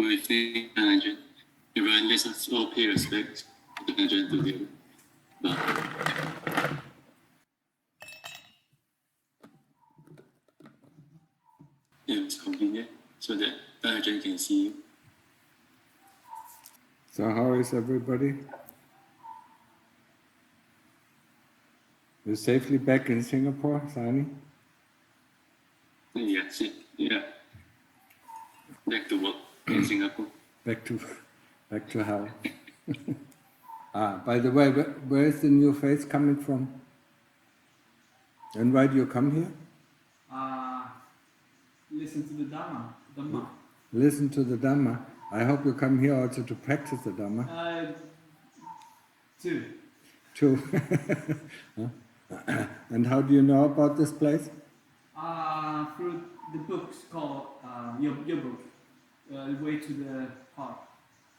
Good evening, Ajahn. Everyone, let us all pay respect to Ajahn together. It's convenient so that Ajahn can see you. So how is everybody? You're safely back in Singapore, Sani? Yes, yeah. Back to work in Singapore. Back to hell. By the way, where is the new face coming from? And why do you come here? Listen to the Dhamma. Listen to the Dhamma. I hope you come here also to practice the Dhamma. Two. And how do you know about this place? Through the books called your book, The Way to the Heart.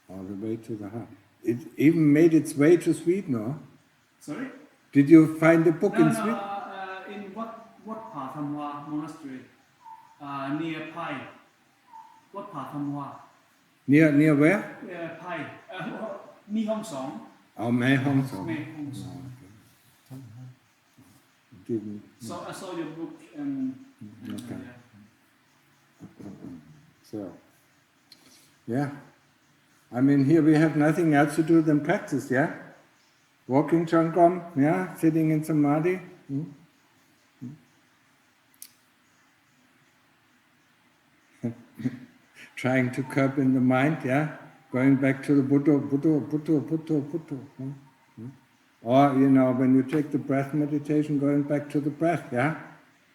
Oh, The Way to the Heart. It even made its way to Sweden, no? Sorry? Did you find the book in Sweden? In what Piyadhammo monastery? Near Pai. What Piyadhammo? Near where? Pai. Mi Khongtong. Oh, Mae Khongtong. So I saw your book and okay. So, yeah. I mean, here we have nothing else to do than practice, yeah? Walking Changkom, yeah? Sitting in Samadhi. Trying to curb in the mind, yeah? Going back to the Buddha. Or, when you take the breath meditation, going back to the breath, yeah?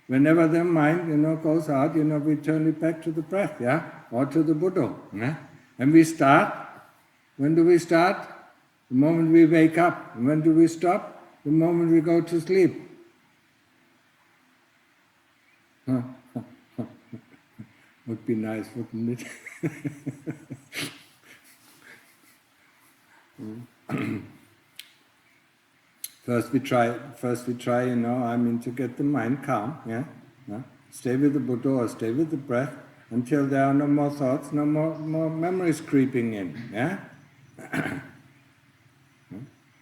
Whenever the mind, goes out, we turn it back to the breath, yeah? Or to the Buddha, yeah? And we start. When do we start? The moment we wake up. And when do we stop? The moment we go to sleep. Would be nice, wouldn't it? First we try, to get the mind calm, yeah? Stay with the Buddha or stay with the breath until there are no more thoughts, no more memories creeping in, yeah?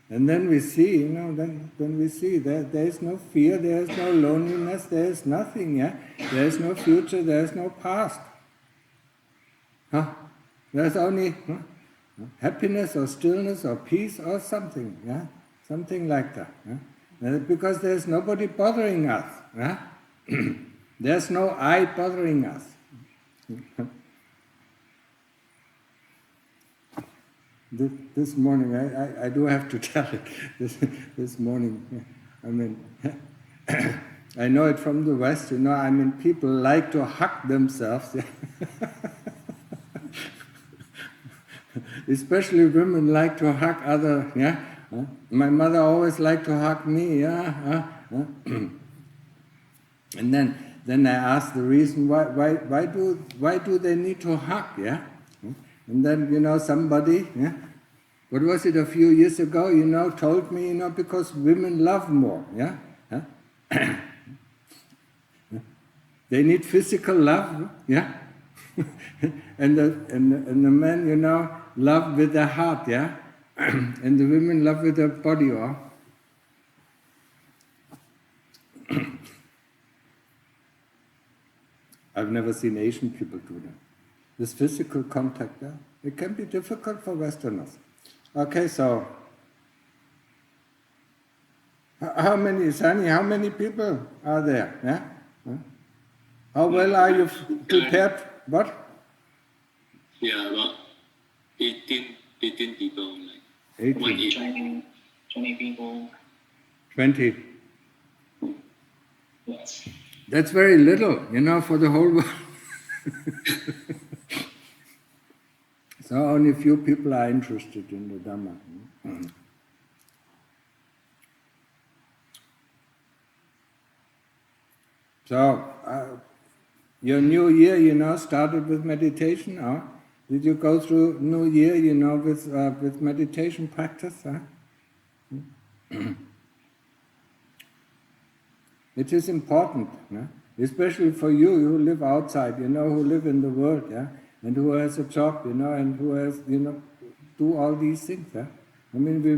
And then we see, then we see that there is no fear, there is no loneliness, there is nothing, yeah? There is no future, there is no past. There's only happiness or stillness or peace or something, yeah? Something like that. Yeah? Because there's nobody bothering us. Yeah? There's no I bothering us. This morning, I do have to tell it. This morning, I know it from the West. People like to hug themselves. Especially women like to hug other. Yeah. My mother always liked to hug me, yeah. And then I asked the reason why do they need to hug, yeah? And then somebody, yeah, what was it a few years ago, told me, because women love more, yeah. They need physical love, yeah. and the men, love with their heart, yeah. And the women love with their body, or I've never seen Asian people do that. This physical contact, yeah, it can be difficult for Westerners. Okay, so how many people are there? Yeah? How well are you prepared? What? Yeah, about 18 people. 18. 20 people. 20. Yes. That's very little, for the whole world. So only few people are interested in the Dhamma. So, your new year, started with meditation, or did you go through New Year, with meditation practice? It is important, especially for you who live outside, who live in the world. Yeah, and who has a job, and who has, do all these things. I mean, we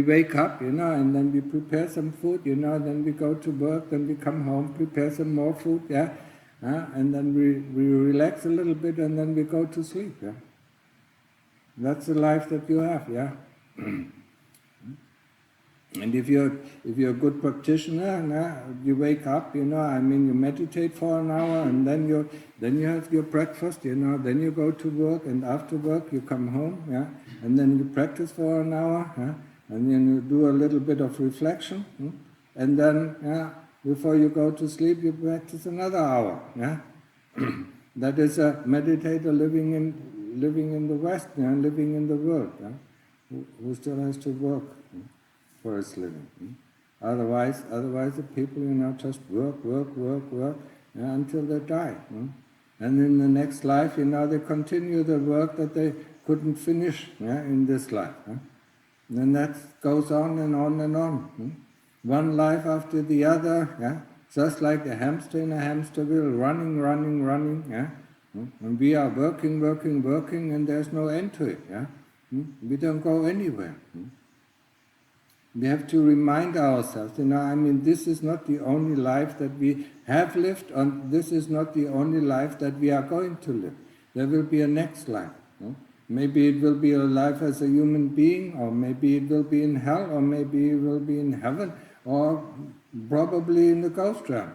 wake up, and then we prepare some food, then we go to work, then we come home, prepare some more food, and then we relax a little bit, and then we go to sleep, That's the life that you have, And if you're a good practitioner, you wake up, you meditate for an hour, and then you have your breakfast, then you go to work, and after work you come home, and then you practice for an hour, and then you do a little bit of reflection, and then before you go to sleep you practice another hour, That is a meditator living in the West, living in the world, who still has to work for his living. Otherwise the people, just work until they die. And in the next life, they continue the work that they couldn't finish in this life. And that goes on and on and on. One life after the other, just like a hamster in a hamster wheel, running. And we are working, and there's no end to it. We don't go anywhere. We have to remind ourselves, this is not the only life that we have lived, and this is not the only life that we are going to live. There will be a next life. Maybe it will be a life as a human being, or maybe it will be in hell, or maybe it will be in heaven, or probably in the ghost realm,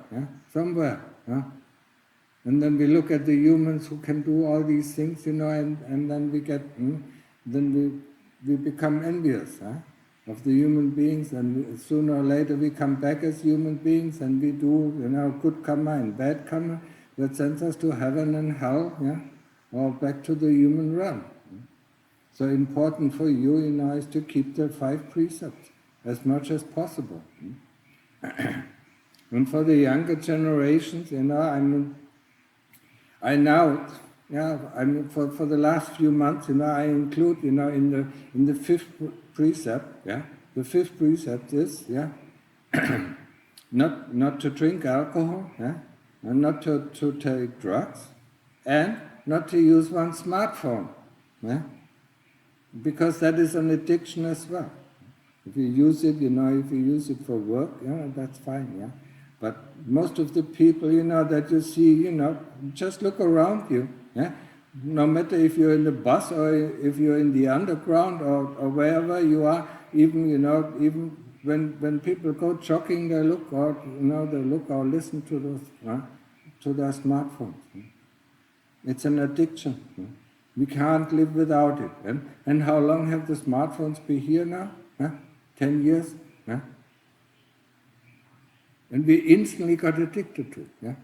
somewhere. And then we look at the humans who can do all these things, and then we get, then we become envious, of the human beings, and sooner or later we come back as human beings, and we do, good karma and bad karma that sends us to heaven and hell, or back to the human realm. So important for you, is to keep the 5 precepts as much as possible. And for the younger generations, I now, for the last few months, I include, in the 5th precept, the 5th precept is, not to drink alcohol, and not to take drugs, and not to use one smartphone, because that is an addiction as well. If you use it, if you use it for work, that's fine, But most of the people, that you see, just look around you, No matter if you're in the bus or if you're in the underground or wherever you are, even, even when people go jogging, they look or, they look or listen to those, to their smartphones. It's an addiction. We can't live without it. And how long have the smartphones been here now? 10 years? And we instantly got addicted to it.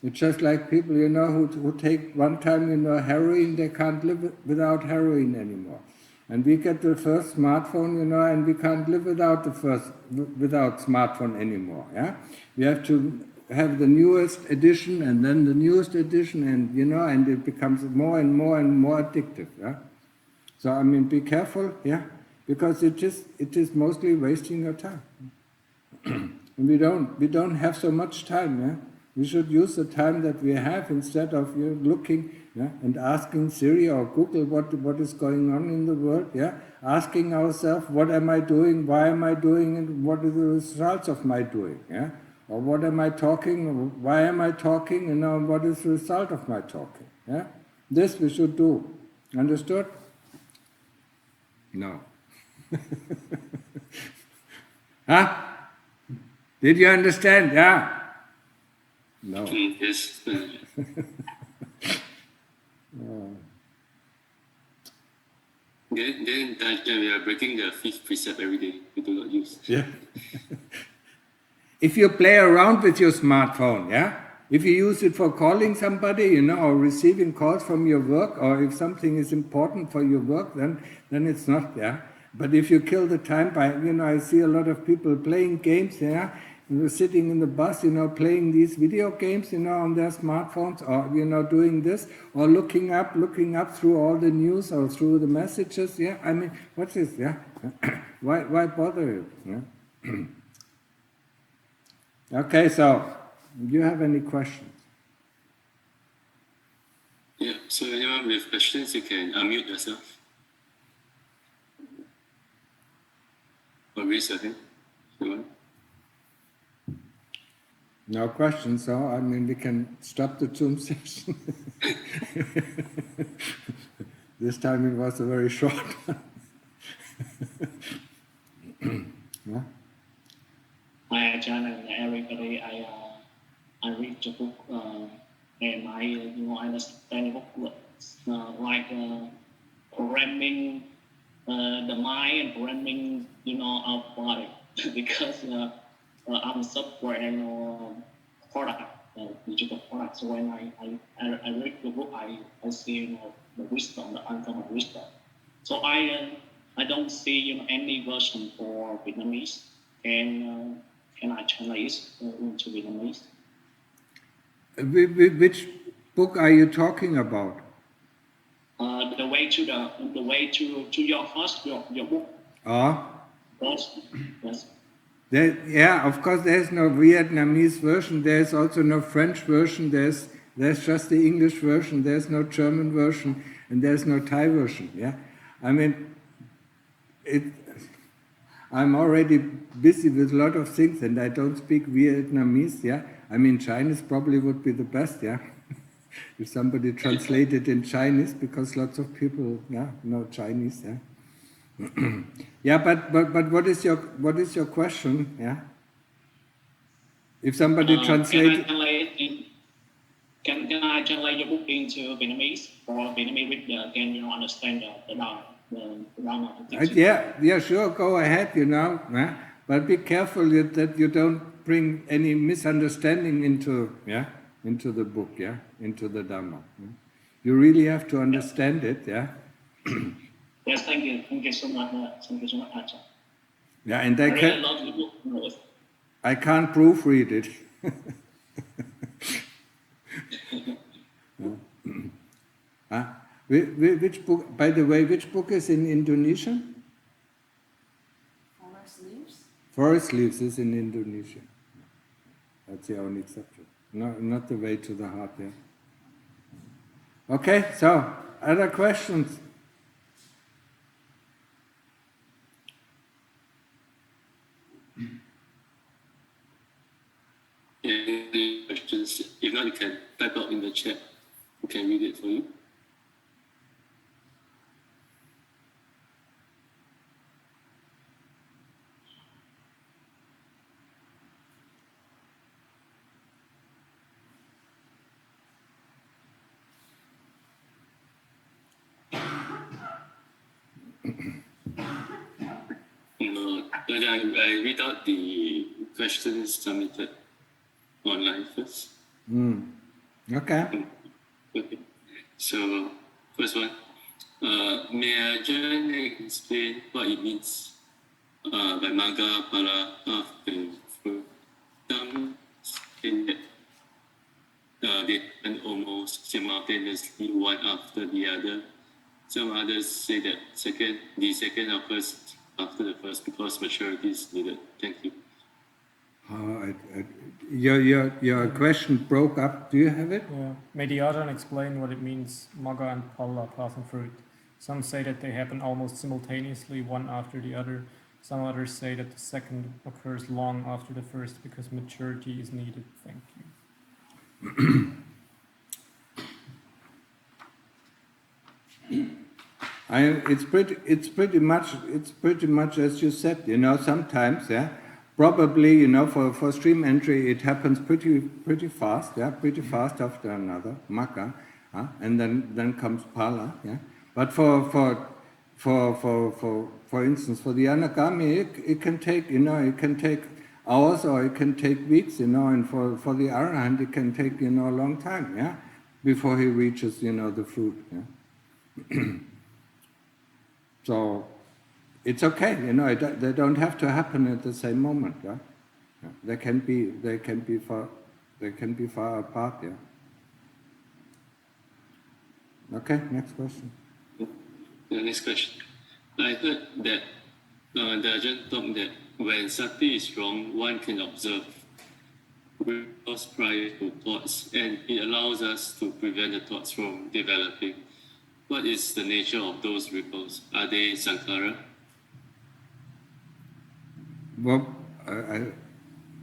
It's just like people, who take one time, heroin, they can't live without heroin anymore. And we get the first smartphone, and we can't live without without smartphone anymore. We have to have the newest edition, and then the newest edition, and and it becomes more and more and more addictive. So be careful, because it is mostly wasting your time. And we don't have so much time. We should use the time that we have instead of looking and asking Siri or Google what is going on in the world. Asking ourselves, what am I doing? Why am I doing it? What are the results of my doing? Or what am I talking? Why am I talking? What is the result of my talking? This we should do. Understood? No. Did you understand? No. Yes. Then we are breaking the 5th precept every day. We do not use. If you play around with your smartphone, if you use it for calling somebody, or receiving calls from your work, or if something is important for your work, then it's not, But if you kill the time by, I see a lot of people playing games, sitting in the bus, playing these video games, on their smartphones, or, doing this, or looking up through all the news or through the messages, what's this, Why bother you, Okay, so, do you have any questions? So anyone with questions, you can unmute yourself. Or raise your hand. if you want. No questions, so I mean we can stop the Zoom session. This time it was a very short one. Yeah? Hi, Ajahn and everybody. I read the book and I understand the book like programming the mind and programming our body because I'm a software and product, digital product. So when I read the book, I see the wisdom, the uncommon wisdom. So I don't see any version for Vietnamese. Can I translate into Vietnamese? Which book are you talking about? The way to your house, your book. Oh, Yes. yeah, of course there's no Vietnamese version, there's also no French version, there's just the English version, there's no German version, and there's no Thai version, yeah? I mean, I'm already busy with a lot of things and I don't speak Vietnamese, yeah? I mean, Chinese probably would be the best, yeah? If somebody translated in Chinese, because lots of people, yeah, know Chinese, yeah? Yeah, but what is your question? Yeah, if somebody translated, Can I translate your book into Vietnamese for Vietnamese reader? Can you understand the Dhamma? Yeah, sure, go ahead, yeah? But be careful that you don't bring any misunderstanding into the book, yeah, into the Dhamma. Yeah? You really have to understand it, yeah. Yes, thank you so much. Thank you so much, Ajahn. Yeah, and I really love the book. I can't proofread it. Which book, by the way, which book is in Indonesian? Forest Leaves. Forest Leaves is in Indonesian. That's the only subject. No, not the way to the heart, yeah. Okay, so, other questions? Any questions? If not, you can type out in the chat. We can read it for you. I read out the questions submitted online first. Okay. Okay. So, first one. May Ajahn explain what it means by Magga, Phala, Path, and Fruit? Some say that they happen almost simultaneously, one after the other. Some others say that the second occurs after the first because maturity is needed. Thank you. Your question broke up. Do you have it? Yeah. May the Ajahn explain what it means, Magga and Phala, path and fruit. Some say that they happen almost simultaneously, one after the other. Some others say that the second occurs long after the first because maturity is needed. Thank you. It's pretty much as you said. Sometimes, yeah. Probably, for stream entry, it happens pretty fast, yeah, pretty fast after another Magga, and then comes Phala, yeah. But for instance, for the Anagami, it can take hours or it can take weeks, and for the Arahant, it can take a long time, yeah, before he reaches the fruit, yeah. So it's okay, they don't have to happen at the same moment, yeah. They can be far apart, yeah. Okay, next question. The next question. I heard that the Ajahn talked that when sati is wrong, one can observe because prior to thoughts, and it allows us to prevent the thoughts from developing. What is the nature of those ripples? Are they sankhara? Well,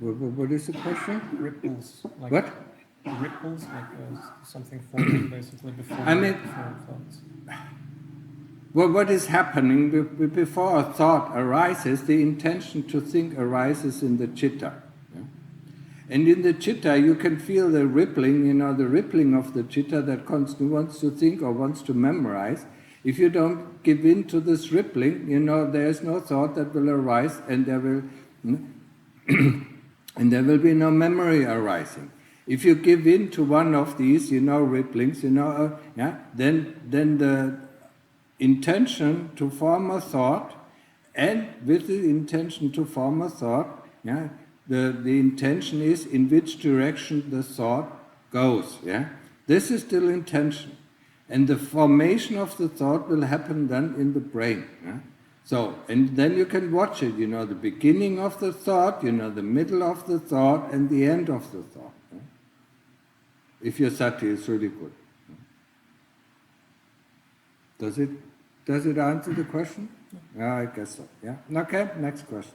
what is the question? Ripples. Like What? Ripples, like something forming basically before, I mean- before thoughts. Well, what is happening before a thought arises? The intention to think arises in the chitta. Yeah? And in the chitta, you can feel the rippling, the rippling of the chitta that constantly wants to think or wants to memorize. If you don't give in to this rippling, there is no thought that will arise, and there will and there will be no memory arising. If you give in to one of these, ripplings, then the intention to form a thought, and with the intention to form a thought, the intention is in which direction the thought goes. This is still intention. And the formation of the thought will happen then in the brain. So, and then you can watch it, the beginning of the thought, the middle of the thought, and the end of the thought. If your sati is really good. Does it answer the question? Yeah, I guess so. Yeah. Okay, next question.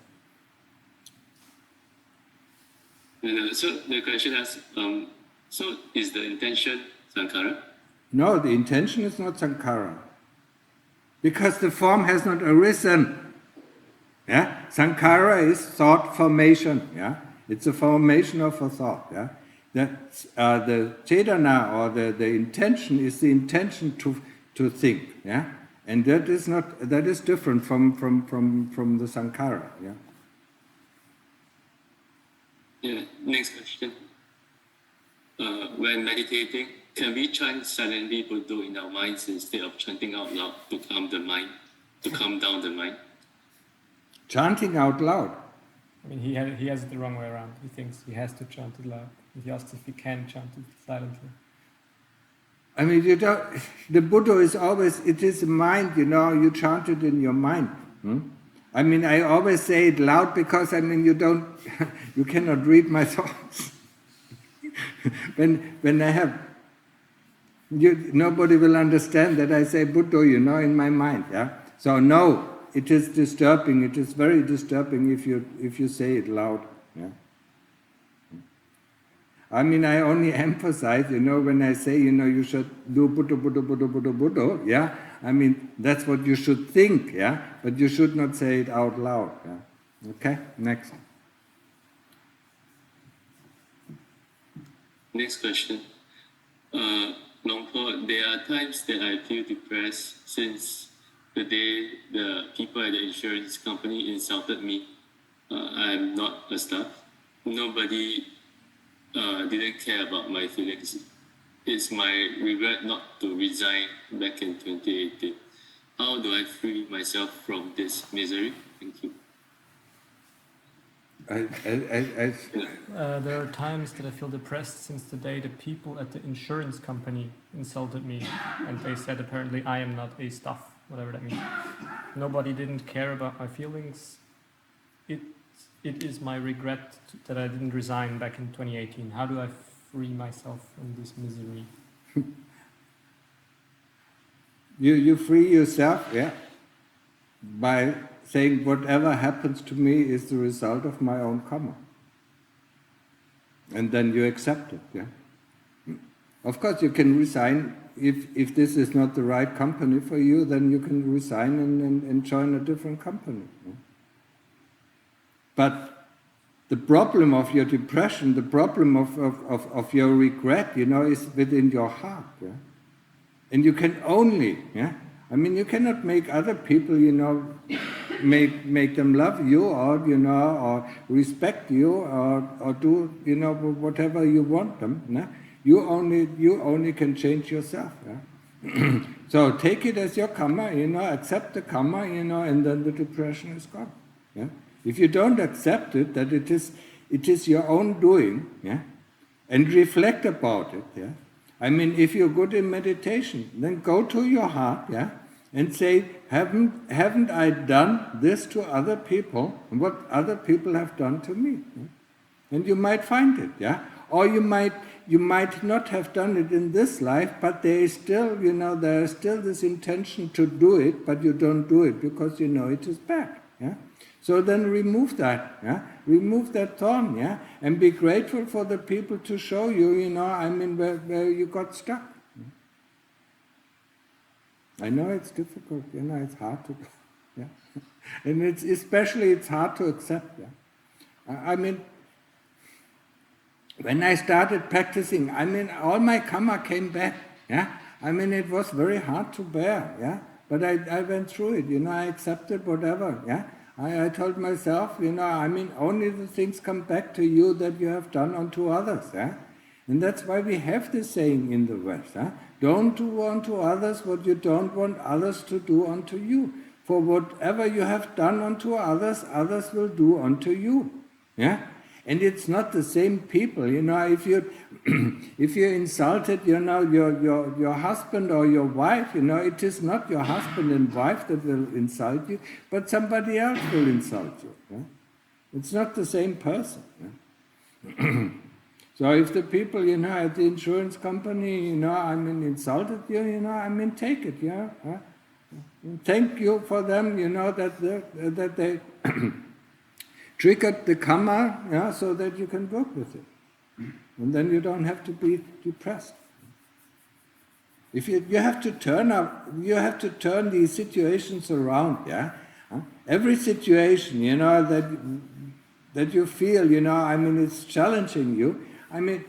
So the question asks, so is the intention sankhara? No, the intention is not sankhara. Because the form has not arisen. Yeah? Sankhara is thought formation. Yeah? It's a formation of a thought. Yeah? The cetana or the intention is the intention to think. Yeah? And that is different from the sankhara. Yeah? Yeah. Next question. When meditating, can we chant silently Buddha in our minds instead of chanting out loud to calm the mind, to calm down the mind? Chanting out loud. I mean, he has it the wrong way around. He thinks he has to chant it loud. He asks if he can chant it silently. I mean, the Buddha is always, it is a mind, you chant it in your mind. I mean, I always say it loud because, you cannot read my thoughts. when I have, nobody will understand that I say Buddha, in my mind. Yeah. So no, it is disturbing. It is very disturbing if you say it loud. Yeah. I mean, I only emphasize, when I say, you should do Buddha, Buddha, Buddha, Buddha, Buddha. Yeah. I mean, that's what you should think. Yeah. But you should not say it out loud. Yeah. Okay. Next. Next question. Long Paul, there are times that I feel depressed since the day the people at the insurance company insulted me. I'm not a staff. Nobody didn't care about my feelings. It's my regret not to resign back in 2018. How do I free myself from this misery? Thank you. There are times that I feel depressed since the day the people at the insurance company insulted me, and they said apparently I am not a staff, whatever that means. Nobody didn't care about my feelings. It is my regret that I didn't resign back in 2018. How do I free myself from this misery? You free yourself, yeah, by saying whatever happens to me is the result of my own karma. And then you accept it, yeah. Of course you can resign, if this is not the right company for you, then you can resign and join a different company. Yeah? But the problem of your depression, the problem of your regret, is within your heart, yeah. And you can only, yeah, I mean, you cannot make other people, make them love you or respect you or do, whatever you want them. Yeah? You only can change yourself. Yeah? So take it as your karma, accept the karma, and then the depression is gone. Yeah? If you don't accept it, that it is your own doing, yeah, and reflect about it, yeah. I mean, if you're good in meditation, then go to your heart, yeah, and say, haven't I done this to other people, and what other people have done to me? Yeah? And you might find it, yeah. Or you might not have done it in this life, but there is still, there is still this intention to do it, but you don't do it because you know it is bad. Yeah? So then remove that, yeah? Remove that thorn, yeah? And be grateful for the people to show you, where you got stuck. I know it's difficult, it's hard to do, yeah? And it's hard to accept, yeah? When I started practicing, all my karma came back, yeah? It was very hard to bear, yeah? But I went through it, I accepted whatever, yeah? I told myself, only the things come back to you that you have done unto others, yeah? And that's why we have this saying in the West, huh? Don't do unto others what you don't want others to do unto you. For whatever you have done unto others, others will do unto you. Yeah? And it's not the same people, if you if you insulted, your husband or your wife, it is not your husband and wife that will insult you, but somebody else will insult you. Yeah? It's not the same person. Yeah? So if the people, at the insurance company, insulted you, take it, yeah. Thank you for them, that they triggered the karma, yeah, so that you can work with it, and then you don't have to be depressed. If you have to turn these situations around, yeah. Every situation, that you feel, it's challenging you.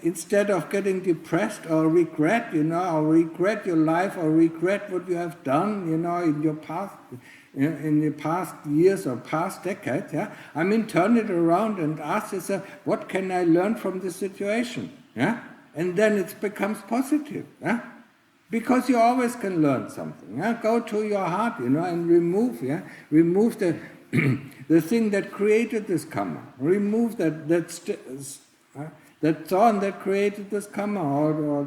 Instead of getting depressed or regret, or regret your life or regret what you have done, in your past, in the past years or past decades, yeah, turn it around and ask yourself, what can I learn from this situation? Yeah, and then it becomes positive. Yeah, because you always can learn something. Yeah? Go to your heart, and remove the the thing that created this karma. Remove that thorn that created this karma, or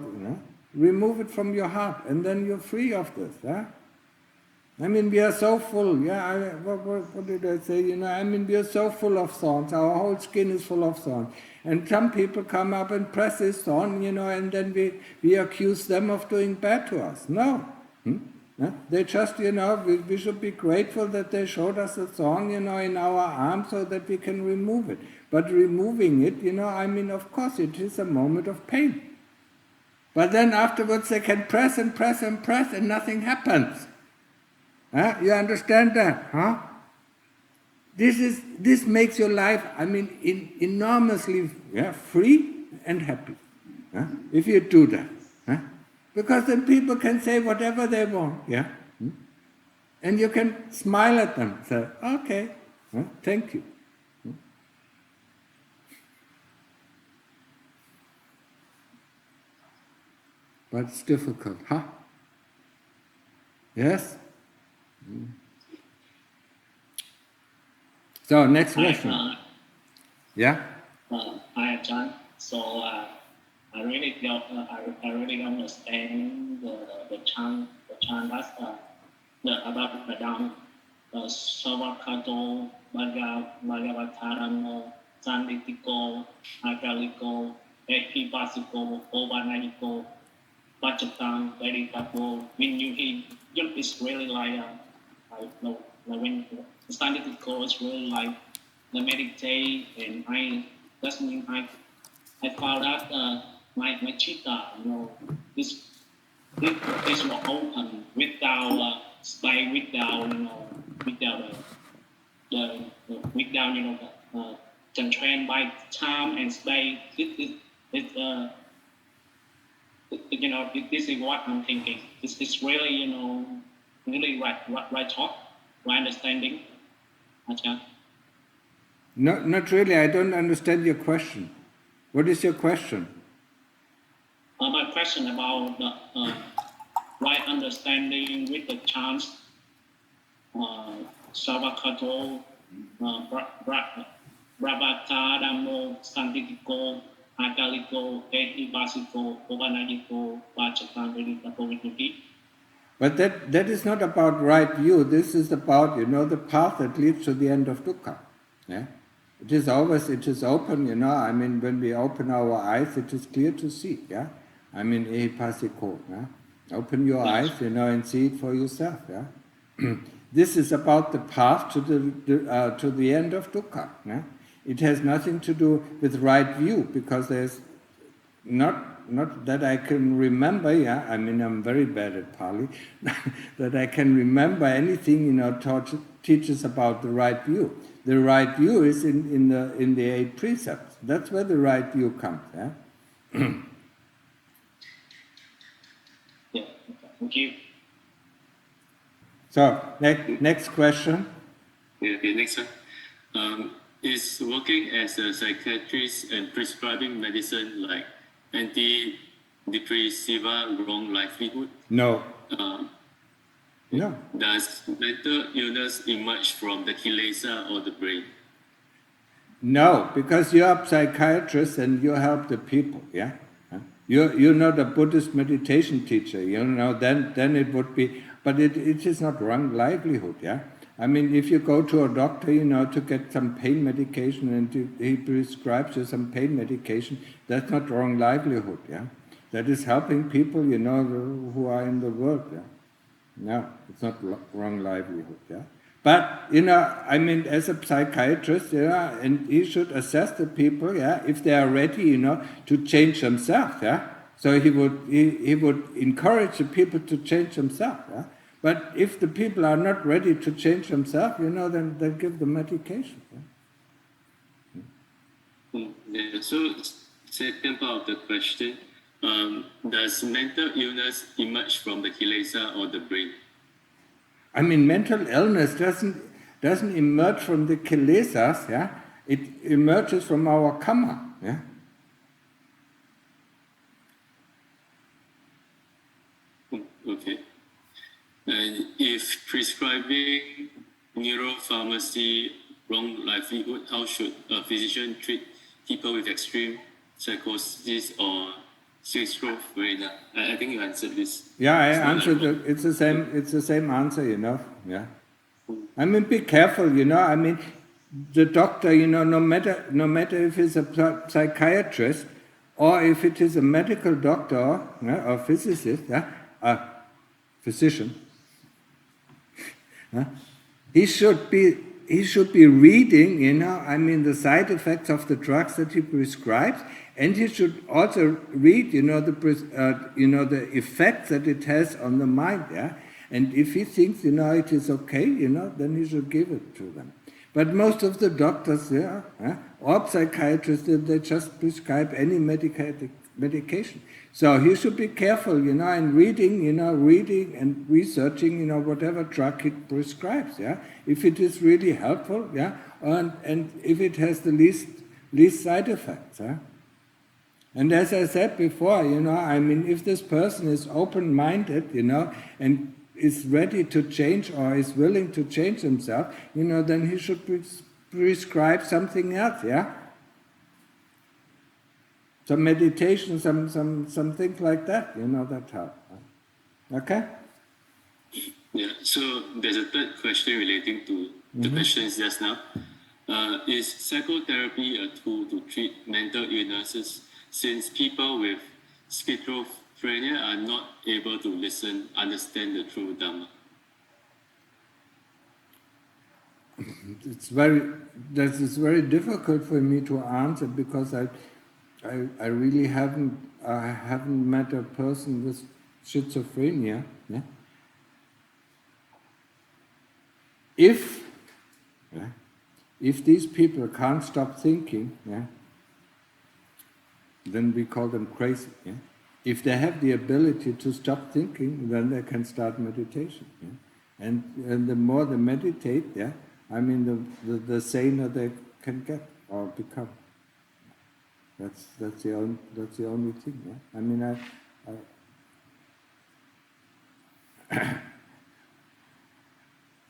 remove it from your heart, and then you're free of this. Yeah? We are so full. Yeah, what did I say? We are so full of thorns. Our whole skin is full of thorns. And some people come up and press this thorn, and then we accuse them of doing bad to us. No. Yeah? They just, we should be grateful that they showed us a thorn, in our arm so that we can remove it. But removing it, of course it is a moment of pain. But then afterwards they can press and press and press and nothing happens. You understand that? Huh? This makes your life, enormously free and happy. If you do that. Because then people can say whatever they want. Yeah? And you can smile at them, say, okay, thank you. But it's difficult, huh? Yes? So, next question. Yeah? Hi, Ajahn. So, I really don't understand the chant that's about the Dhamma. Savakato, Bhagavataramo, Sanditiko, Agaliko, Ekipasiko, Ovanayiko, Pachatan, Veritapo. When you hear, it's really like when Sanditiko is really like the meditate, and that's mean I found out my chitta, this was open without space, without constrained by time and space. This is what I'm thinking. This is really, really right talk, right understanding. Ajahn. No, not really. I don't understand your question. What is your question? My question about the right understanding with the chants, Savakato, Brabhatadamo, Santitiko, Agaliko, Ehibasiko, Ovanayiko, Vachatan, Veditapo. But that is not about right view. This is about, the path that leads to the end of dukkha. Yeah? It is always, it is open, you know, I mean, when we open our eyes, it is clear to see, yeah? I mean, ehipasiko, yeah? Open your eyes, you know, and see it for yourself, yeah? This is about the path to the end of dukkha, yeah? It has nothing to do with right view, because there's not that I can remember, yeah, I mean, I'm very bad at Pali, that I can remember anything, you know, teaches about the right view. The right view is in the 8 precepts. That's where the right view comes, yeah? Yeah, thank you. So, next question. Yeah, okay, next one. Is working as a psychiatrist and prescribing medicine like antidepressiva wrong livelihood? No. Uh, No. Does mental illness emerge from the kilesa or the brain? No, because you are a psychiatrist and you help the people, yeah? You're not a Buddhist meditation teacher, you know, then it would be, but it is not wrong livelihood, yeah? I mean, if you go to a doctor, you know, to get some pain medication and he prescribes you some pain medication, that's not wrong livelihood, yeah? That is helping people, you know, who are in the world, yeah? No, it's not wrong livelihood, yeah? But, you know, I mean, as a psychiatrist, yeah, and he should assess the people, yeah, if they are ready, you know, to change themselves, yeah? So he would encourage the people to change themselves, yeah? But if the people are not ready to change themselves, you know, then give them medication, yeah? Yeah, so, second part of the question, does mental illness emerge from the kilesa or the brain? I mean, mental illness doesn't emerge from the kilesas, yeah? It emerges from our karma, yeah? Okay. And if prescribing neuropharmacy wrong livelihood, how should a physician treat people with extreme psychosis or schizophrenia? I think you answered this. Yeah, I answered it. It's the same answer, you know. Yeah. I mean, be careful, you know. I mean, the doctor, you know, no matter if he's a psychiatrist or if it is a medical doctor, yeah, or physicist, yeah, a physician, yeah, he should be reading, you know, I mean, the side effects of the drugs that he prescribes, and he should also read, you know, the effects that it has on the mind, yeah. And if he thinks, you know, it is okay, you know, then he should give it to them. But most of the doctors, yeah, or psychiatrists, they just prescribe any medication. So he should be careful, you know, in reading and researching, you know, whatever drug he prescribes, yeah. If it is really helpful, yeah, and if it has the least side effects, yeah. And as I said before, you know, I mean, if this person is open-minded, you know, and is ready to change or is willing to change himself, you know, then he should prescribe something else, yeah? Some meditation, some things like that, you know, that help. Okay? Yeah, so there's a third question relating to the questions just now. Is psychotherapy a tool to treat mental illnesses since people with schizophrenia are not able to understand the true Dhamma? This is very difficult for me to answer because I really haven't met a person with schizophrenia. Yeah? If these people can't stop thinking, yeah, then we call them crazy. Yeah? If they have the ability to stop thinking, then they can start meditation. Yeah? And the more they meditate, yeah, I mean the saner they can get or become. That's the only thing. Yeah? I mean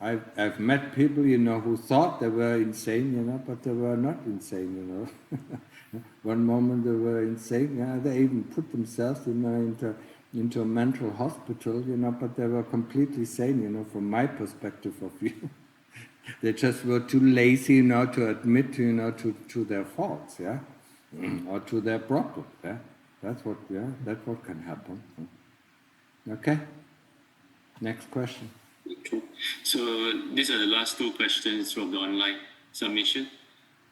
I've met people, you know, who thought they were insane, you know, but they were not insane, you know. One moment they were insane, yeah, they even put themselves, you know, into a mental hospital, you know, but they were completely sane, you know, from my perspective of view. They just were too lazy, you know, to admit, you know, to their faults, yeah, or to their problems, yeah. That's what can happen. Okay. Next question. Okay. So these are the last two questions from the online submission.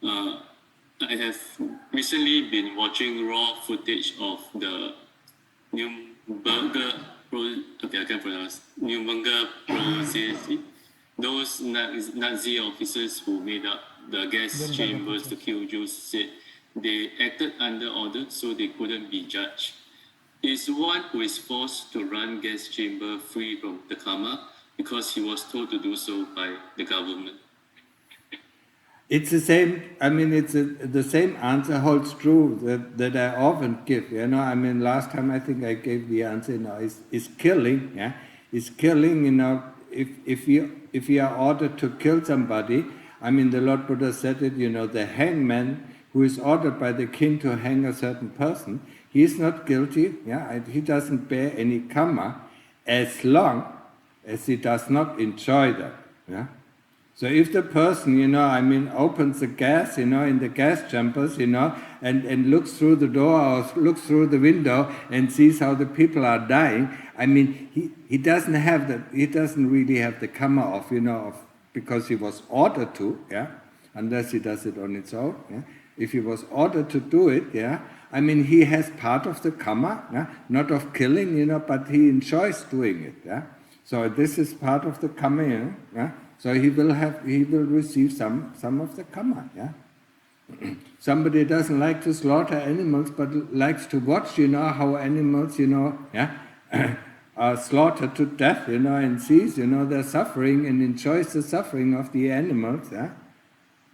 I have recently been watching raw footage of the Nürnberger process. Those Nazi officers who made up the gas chambers to kill Jews said they acted under order, so they couldn't be judged. Is one who is forced to run gas chamber free from the karma because he was told to do so by the government? It's the same. I mean, the same answer holds true that I often give. You know, I mean, last time I think I gave the answer. You know, is killing. Yeah, is killing. You know, if you are ordered to kill somebody, I mean, the Lord Buddha said it. You know, the hangman who is ordered by the king to hang a certain person, he is not guilty. Yeah, he doesn't bear any karma as long as he does not enjoy that. Yeah. So if the person, you know, I mean, opens the gas, you know, in the gas chambers, you know, and looks through the door or looks through the window and sees how the people are dying, I mean, he doesn't really have the karma of, you know, because he was ordered to, yeah, unless he does it on its own, yeah. If he was ordered to do it, yeah, I mean, he has part of the karma, yeah, not of killing, you know, but he enjoys doing it, yeah. So this is part of the karma, you know, yeah. So he will receive some of the karma, yeah. Somebody doesn't like to slaughter animals, but likes to watch, you know, how animals, you know, yeah, are slaughtered to death, you know, and sees, you know, their suffering and enjoys the suffering of the animals, yeah.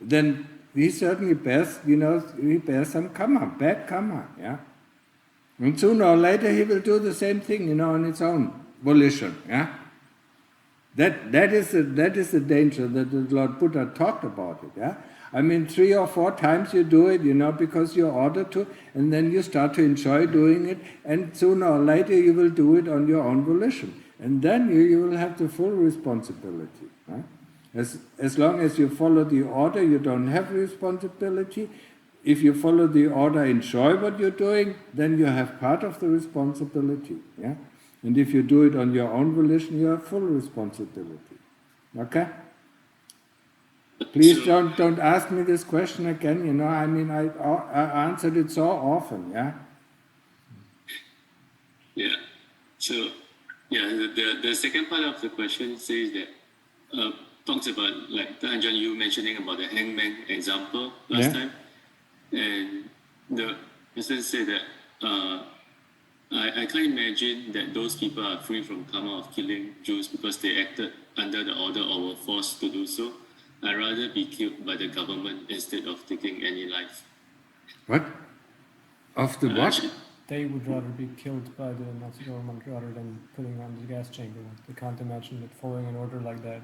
Then he certainly bears, you know, he bears some karma, bad karma, yeah. And sooner or later he will do the same thing, you know, on its own volition, yeah. That is the danger that the Lord Buddha talked about it. Yeah, I mean 3 or 4 times you do it, you know, because you're ordered to, and then you start to enjoy doing it, and sooner or later you will do it on your own volition, and then you will have the full responsibility. Right? As long as you follow the order, you don't have responsibility. If you follow the order, enjoy what you're doing, then you have part of the responsibility. Yeah. And if you do it on your own volition, you have full responsibility. Okay? Please don't ask me this question again. You know, I mean, I answered it so often. Yeah. Yeah. So, yeah, the second part of the question says that talks about like Ajahn, you mentioning about the hangman example last time, and the person said that. I can't imagine that those people are free from karma of killing Jews because they acted under the order or were forced to do so. I'd rather be killed by the government instead of taking any life. What? Of the what? They would rather be killed by the Nazi government rather than putting on the gas chamber. They can't imagine that following an order like that.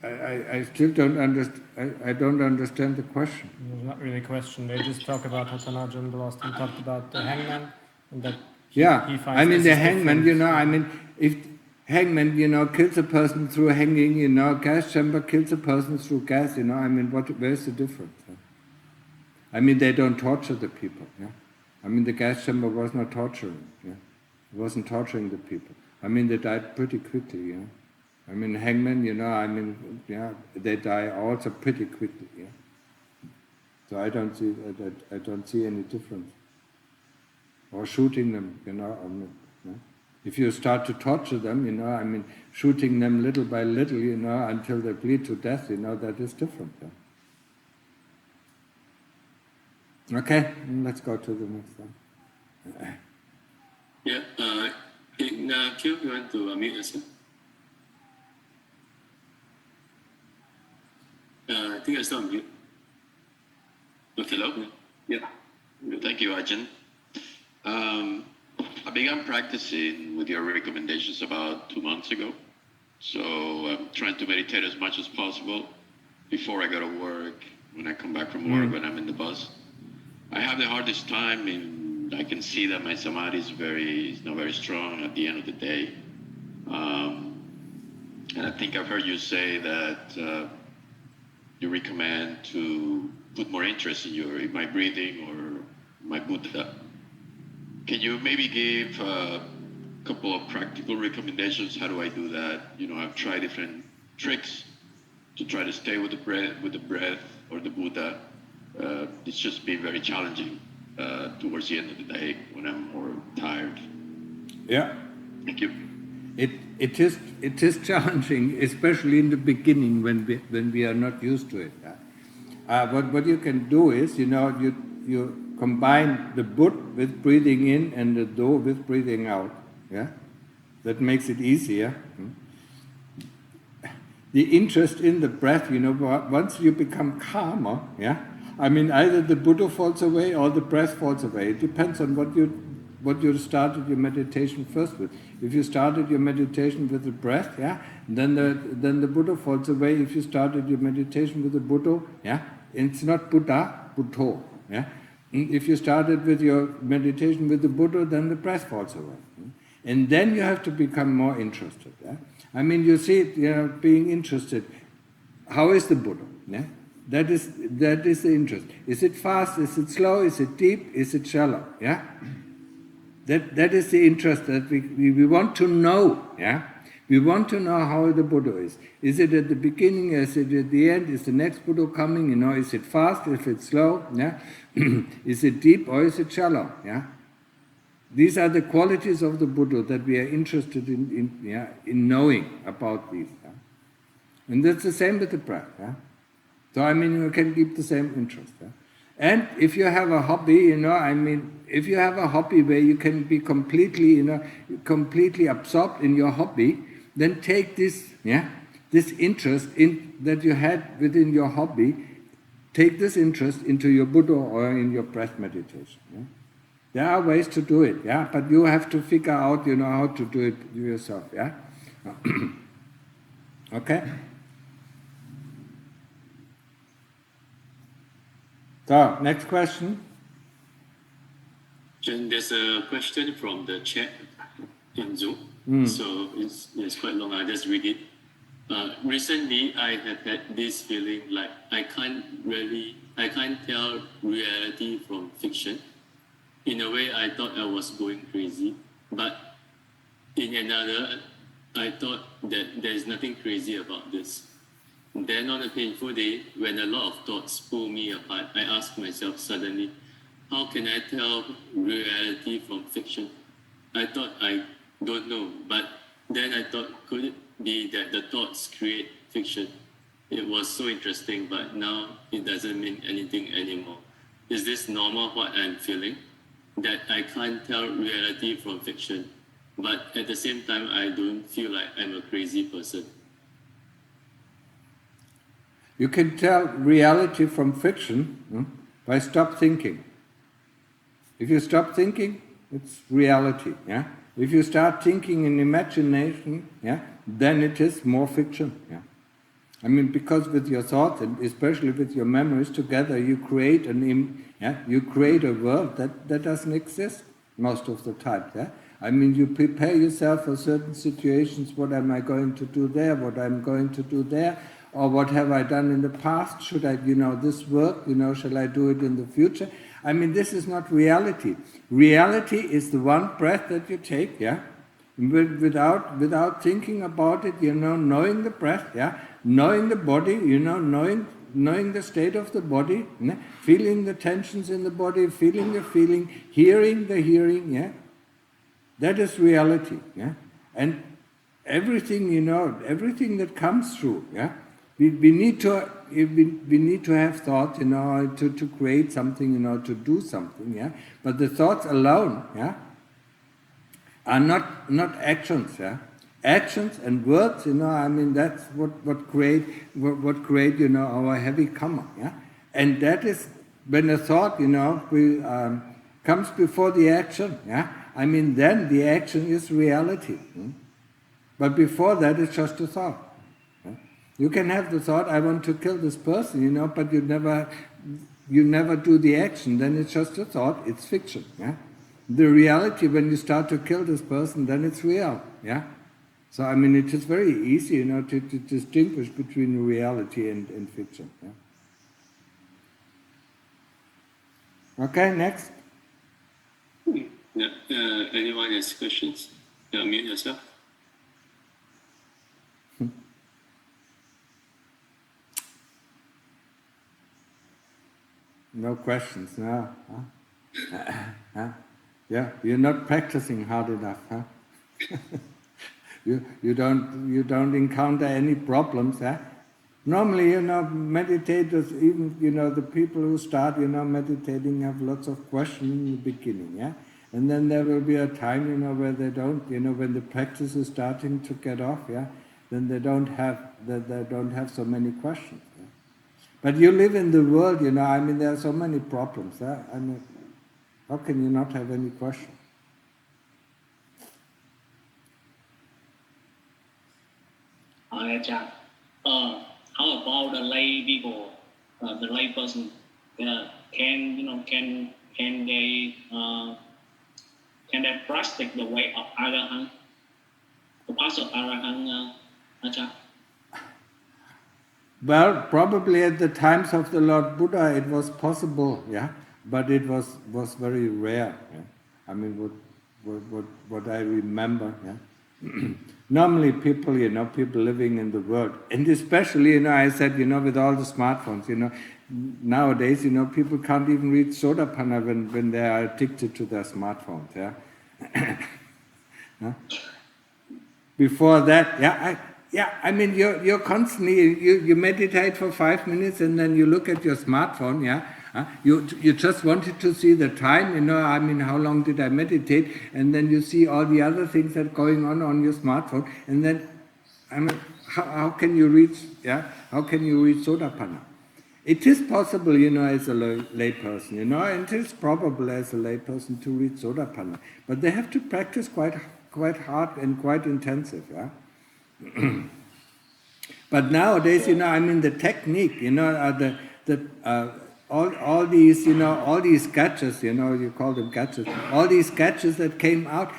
I still don't understand. I don't understand the question. It's not really a question. They just talk about how Ajahn the last time talked about the hangman, and that he finds I mean the hangman. different. You know, I mean if hangman, you know, kills a person through hanging, you know, gas chamber kills a person through gas. You know, I mean, where's the difference? I mean, they don't torture the people. Yeah, I mean the gas chamber was not torturing. Yeah, it wasn't torturing the people. I mean, they died pretty quickly. Yeah. I mean, hangmen, you know, I mean, yeah, they die also pretty quickly, yeah. So I don't see any difference. Or shooting them, you know, I mean, yeah. If you start to torture them, you know, I mean, shooting them little by little, you know, until they bleed to death, you know, that is different. Yeah. Okay, let's go to the next one. Yeah, Kyo, you want to unmute yourself? I think I still on mute. Okay. Hello? Yeah. Thank you, Ajahn. I began practicing with your recommendations about 2 months ago. So I'm trying to meditate as much as possible before I go to work, when I come back from work, when I'm in the bus. I have the hardest time, and I can see that my samadhi is not very strong at the end of the day. And I think I've heard you say that you recommend to put more interest in my breathing or my Buddha. Can you maybe give a couple of practical recommendations? How do I do that? I've tried different tricks to try to stay with the breath or the Buddha. It's just been very challenging towards the end of the day when I'm more tired. Yeah. Thank you. It is challenging, especially in the beginning when we are not used to it. What you can do is, you combine the Bud with breathing in and the Do with breathing out. Yeah, that makes it easier. The interest in the breath, once you become calmer, either the Buddha falls away or the breath falls away. It depends on what you started your meditation first with. If you started your meditation with the breath, then the Buddha falls away. If you started your meditation with the Buddha, it's not Buddha, Buddho. If you started with your meditation with the Buddha, then the breath falls away. And then you have to become more interested. You see, being interested. How is the Buddha? That is the interest. Is it fast? Is it slow? Is it deep? Is it shallow? That is the interest that we want to know. We want to know how the Buddha is. Is it at the beginning? Is it at the end? Is the next Buddha coming? Is it fast? Is it slow? Is it deep or is it shallow? These are the qualities of the Buddha that we are interested in knowing about these. And that's the same with the breath. So you can keep the same interest. And if you have a hobby, if you have a hobby where you can be completely absorbed in your hobby, then take this interest that you had within your hobby, take this interest into your Buddha or in your breath meditation. There are ways to do it, but you have to figure out, how to do it yourself, Okay? So, next question. There's a question from the chat in Zoom, so it's quite long. I'll just read it. Recently, I have had this feeling like I can't tell reality from fiction. In a way, I thought I was going crazy, but in another, I thought that there is nothing crazy about this. Then on a painful day, when a lot of thoughts pull me apart, I ask myself suddenly, how can I tell reality from fiction? I thought I don't know, but then I thought, could it be that the thoughts create fiction? It was so interesting, but now it doesn't mean anything anymore. Is this normal what I'm feeling? That I can't tell reality from fiction, but at the same time, I don't feel like I'm a crazy person. You can tell reality from fiction by stop thinking. If you stop thinking, it's reality. If you start thinking in imagination, then it is more fiction. Because with your thoughts and especially with your memories together, you create a world that doesn't exist most of the time. You prepare yourself for certain situations. What am I going to do there? What I'm going to do there? Or what have I done in the past? Should I, this work? Shall I do it in the future? This is not reality. Reality is the one breath that you take. Without thinking about it, knowing the breath. Knowing the body, knowing the state of the body, feeling the tensions in the body, feeling the feeling, hearing the hearing, that is reality, and everything, everything that comes through, we need to have thought, to create something, to do something, but the thoughts alone, are not actions, Actions and words, that's what create our heavy karma, and that is when a thought, comes before the action, then the action is reality, but before that it's just a thought. You can have the thought, I want to kill this person, but you never do the action, then it's just a thought, it's fiction, The reality, when you start to kill this person, then it's real, So I mean, it is very easy, to distinguish between reality and fiction. Yeah? Okay, next. Yeah, anyone has questions? You unmute yourself. No questions, no. Huh? Huh? Yeah, you're not practicing hard enough, huh? you don't encounter any problems, huh? Normally, meditators, even the people who start, meditating have lots of questions in the beginning, yeah. And then there will be a time, where they don't, when the practice is starting to get off, yeah. Then they don't have so many questions. Yeah? But you live in the world, there are so many problems. Yeah? I mean, how can you not have any questions? Ajahn, how about the lay people, the lay person? Can they practice the way of Arahant, the path of Arahant, Ajahn? Well, probably at the times of the Lord Buddha it was possible, yeah, but it was very rare. Yeah? I mean, what I remember, yeah. Normally people, people living in the world, and especially, I said, with all the smartphones, nowadays, people can't even read Sotapanna when they are addicted to their smartphones, yeah. Huh? Before that, I mean, you're constantly, you meditate for 5 minutes and then you look at your smartphone, yeah. You just wanted to see the time, I mean, how long did I meditate, and then you see all the other things that are going on your smartphone, and then, I mean, how can you reach, how can you reach Sotapanna? It is possible, as a lay person, and it is probable as a lay person to reach Sotapanna, but they have to practice quite hard and quite intensive, yeah. But nowadays, I mean, the technique, all these, all these gadgets, you call them gadgets, all these gadgets that came out,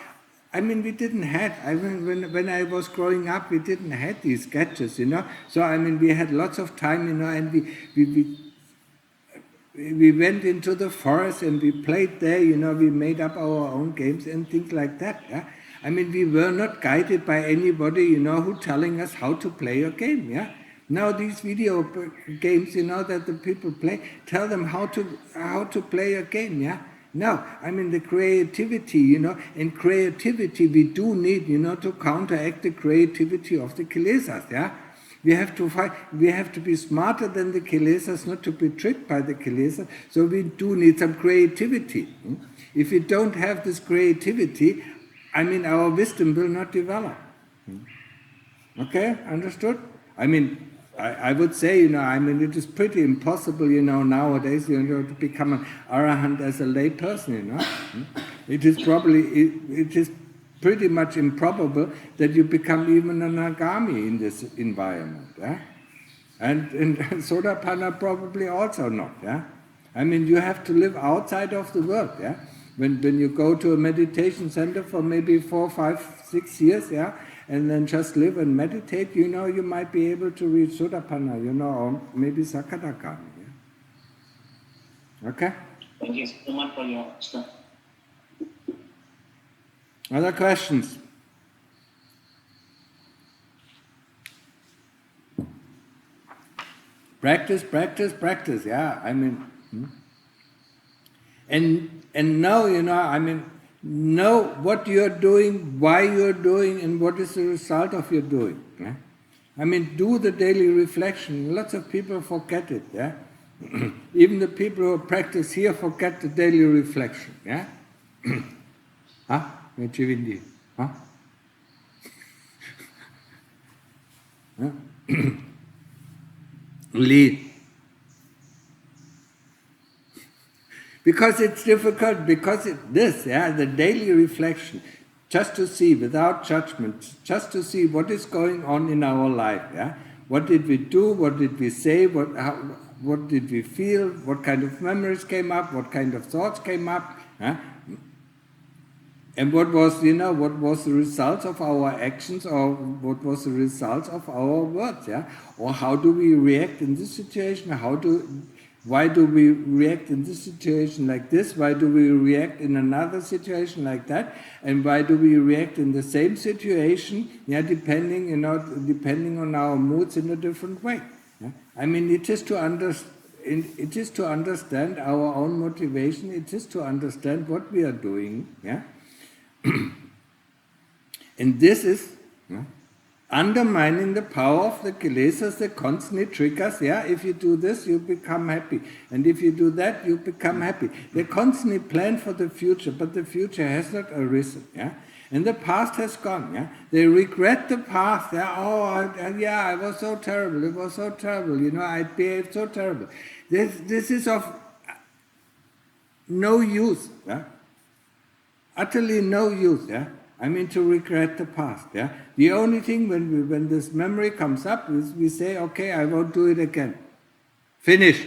I mean, we didn't have, I mean, when I was growing up, we didn't have these gadgets, so I mean, we had lots of time, and we went into the forest and we played there, we made up our own games and things like that, yeah. I mean, we were not guided by anybody, who telling us how to play a game, yeah. Now these video games, that the people play, tell them how to play a game, yeah. No, I mean the creativity, in creativity we do need, to counteract the creativity of the kilesas, yeah. We have to fight, we have to be smarter than the kilesas, not to be tricked by the kilesas, so we do need some creativity. If we don't have this creativity, I mean, our wisdom will not develop. Okay, understood? I mean, I would say, I mean, it is pretty impossible, nowadays, to become an arahant as a lay person, It is pretty much improbable that you become even an agami in this environment, yeah? And Sotapanna probably also not, yeah? I mean, you have to live outside of the world, yeah? When you go to a meditation center for maybe 4, 5, 6 years, yeah, and then just live and meditate, you might be able to reach Sotapanna, or maybe Sakadagami. Yeah? Okay? Thank you so much for your stuff. Other questions? Practice, practice, practice, yeah, I mean... And now, I mean, know what you're doing, why you're doing, and what is the result of your doing. Yeah? I mean, do the daily reflection. Lots of people forget it. Yeah? Even the people who practice here forget the daily reflection. Yeah? Huh? Huh? Lead. Because it's difficult, because the daily reflection, just to see without judgment, just to see what is going on in our life. Yeah? What did we do? What did we say? What did we feel? What kind of memories came up? What kind of thoughts came up? Yeah? And what was, what was the result of our actions, or what was the result of our words, yeah? Or how do we react in this situation? Why do we react in this situation like this? Why do we react in another situation like that? And why do we react in the same situation, yeah, depending on our moods in a different way? Yeah? I mean, it is to understand our own motivation. It is to understand what we are doing, yeah. And this is undermining the power of the kilesas that constantly trick us. Yeah, if you do this, you become happy, and if you do that, you become happy. They constantly plan for the future, but the future has not arisen. Yeah, and the past has gone. Yeah, they regret the past. Yeah, I was so terrible. It was so terrible. I behaved so terrible. This is of no use. Yeah. Utterly no use, yeah. I mean, to regret the past, yeah. The only thing when this memory comes up is we say, okay, I won't do it again. Finish.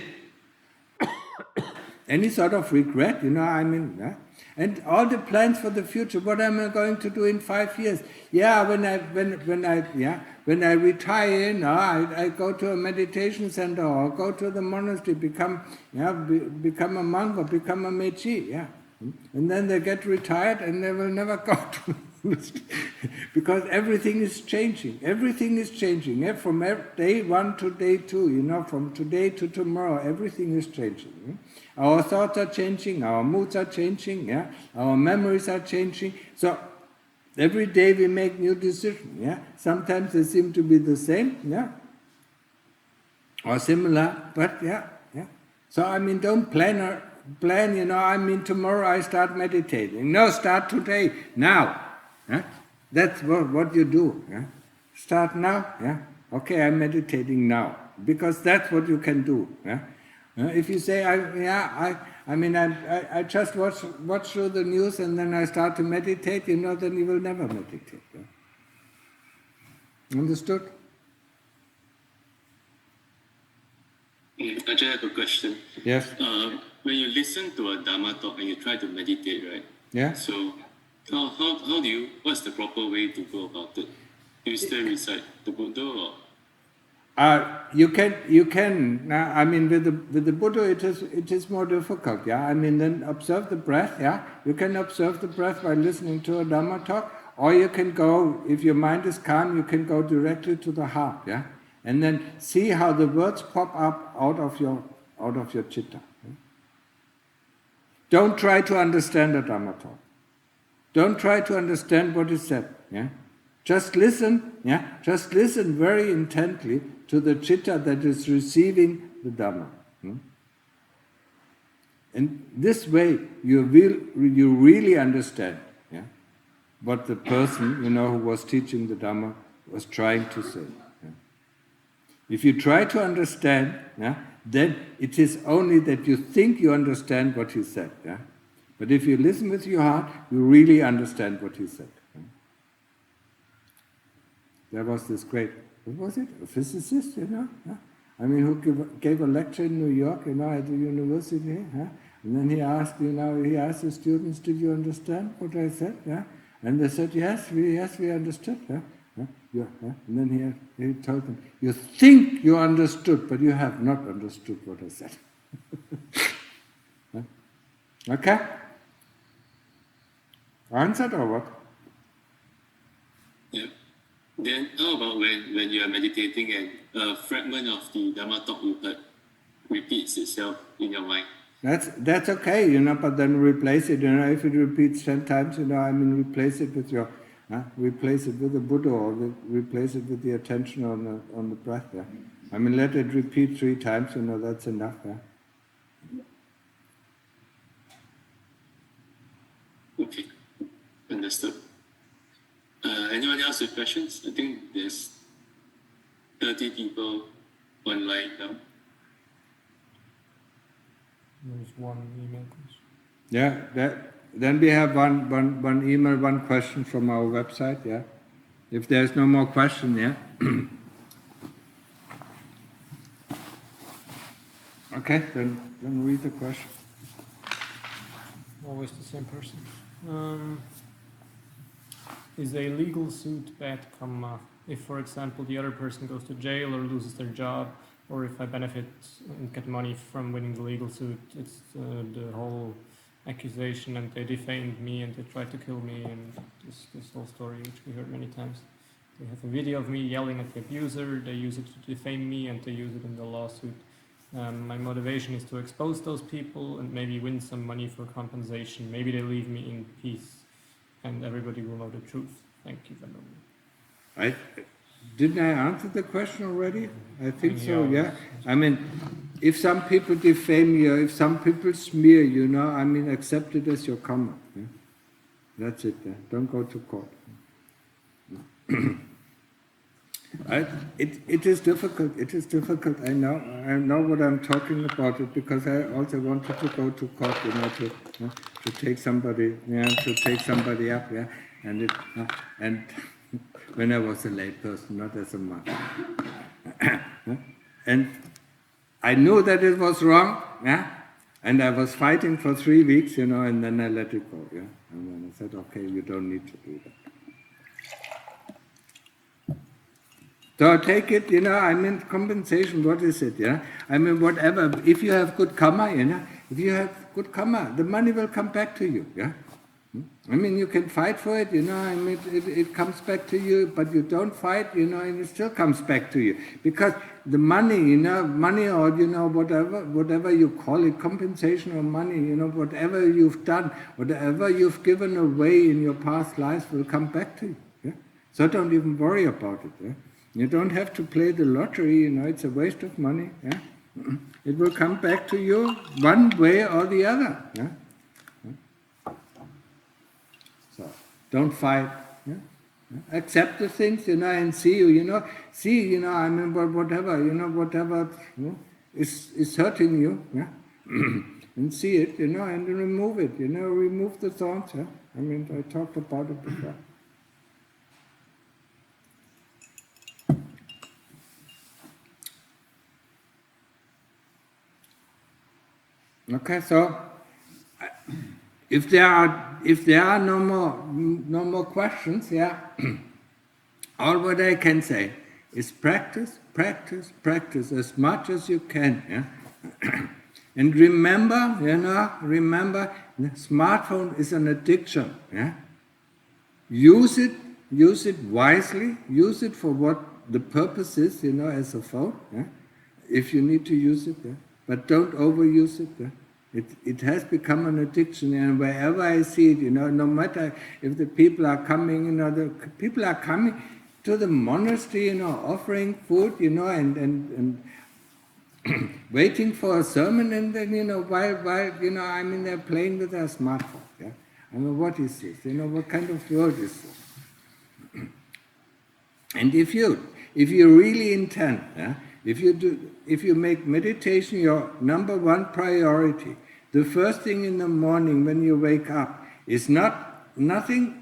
Any sort of regret, yeah? And all the plans for the future. What am I going to do in 5 years? Yeah, when I retire, I go to a meditation center or go to the monastery, become a monk or become a meiji, yeah. And then they get retired and they will never go to because everything is changing. Everything is changing. Yeah? From day 1 to day 2, from today to tomorrow, everything is changing. Yeah? Our thoughts are changing, our moods are changing, yeah? Our memories are changing. So every day we make new decisions. Yeah? Sometimes they seem to be the same, yeah? Or similar, but yeah. So I mean, don't plan, tomorrow I start meditating. No, start today, now. Yeah? That's what you do. Yeah? Start now. Yeah? Okay, I'm meditating now. Because that's what you can do. Yeah? If you say, I just watch through the news and then I start to meditate, then you will never meditate. Yeah? Understood? I just have a question. Yes. When you listen to a Dhamma talk and you try to meditate, right? Yeah. So, how do you? What's the proper way to go about it? Do you still recite the Buddha or? You can. I mean, with the Buddha, it is more difficult. Yeah. I mean, then observe the breath. Yeah. You can observe the breath by listening to a Dhamma talk, or you can go, if your mind is calm, you can go directly to the heart. Yeah. And then see how the words pop up out of your chitta. Yeah? Don't try to understand the Dhamma talk. Don't try to understand what is said. Yeah? Just listen. Yeah? Just listen very intently to the chitta that is receiving the Dhamma. And this way you really understand, yeah, what the person who was teaching the Dhamma was trying to say. If you try to understand, yeah, then it is only that you think you understand what he said. Yeah? But if you listen with your heart, you really understand what he said. Yeah? There was this great, what was it? A physicist, Yeah? I mean, who gave a lecture in New York, at the university. Yeah? And then he asked, he asked the students, did you understand what I said? Yeah? And they said, yes, we understood. Yeah? Yeah. And then he told them, you think you understood, but you have not understood what I said. Okay? Answered or what? Yeah. Then how about when you are meditating and a fragment of the Dhamma talk you heard repeats itself in your mind? That's okay, but then replace it. If it repeats 10 times, replace it with your... replace it with the Buddha, or replace it with the attention on the breath. Yeah? Let it repeat 3 times. That's enough. Yeah? Okay, understood. Anyone else with questions? I think there's 30 people online now. There's one email question. Yeah. Then we have one email, one question from our website, yeah? If there's no more question, yeah? Okay, then read the question. Always the same person. Is a legal suit bad karma? If, for example, the other person goes to jail or loses their job, or if I benefit and get money from winning the legal suit, it's the whole accusation, and they defamed me and they tried to kill me, and this whole story, which we heard many times. They have a video of me yelling at the abuser, they use it to defame me, and they use it in the lawsuit. My motivation is to expose those people and maybe win some money for compensation. Maybe they leave me in peace and everybody will know the truth. Thank you, Venerable. Didn't I answer the question already? I think so, yeah. I mean, if some people defame you, if some people smear you, I mean, accept it as your karma. Yeah? That's it. Yeah? Don't go to court. It is difficult. It is difficult. I know what I'm talking about. It because I also wanted to go to court, to take somebody, to take somebody up, yeah. And when I was a lay person, not as a monk, and I knew that it was wrong, yeah. And I was fighting for 3 weeks, and then I let it go, yeah. And then I said, okay, you don't need to do that. So take it, I mean, compensation, what is it, yeah? I mean, whatever, if you have good karma, if you have good karma, the money will come back to you, yeah? I mean, you can fight for it, I mean, it comes back to you, but you don't fight, and it still comes back to you. Because the money, money or, whatever you call it, compensation or money, whatever you've done, whatever you've given away in your past lives will come back to you, yeah? So don't even worry about it, yeah? You don't have to play the lottery, it's a waste of money. Yeah? It will come back to you one way or the other. Yeah? So don't fight. Yeah? Accept the things, and see you. See, I mean, whatever, is hurting you. Yeah? And see it, and remove it. Remove the thoughts. Yeah? I mean, I talked about it before. Okay, so if there are no more questions, yeah, all what I can say is practice as much as you can, yeah. And remember, the smartphone is an addiction, yeah. Use it wisely, use it for what the purpose is, as a phone, yeah. If you need to use it, yeah. But don't overuse it. Yeah? It has become an addiction, and wherever I see it, no matter if the people are coming, the people are coming to the monastery, offering food, and waiting for a sermon, and then, while I mean, they're playing with their smartphone. Yeah? I mean, what is this? What kind of world is this? And if you really intend, yeah, if you make meditation your number one priority, the first thing in the morning when you wake up is nothing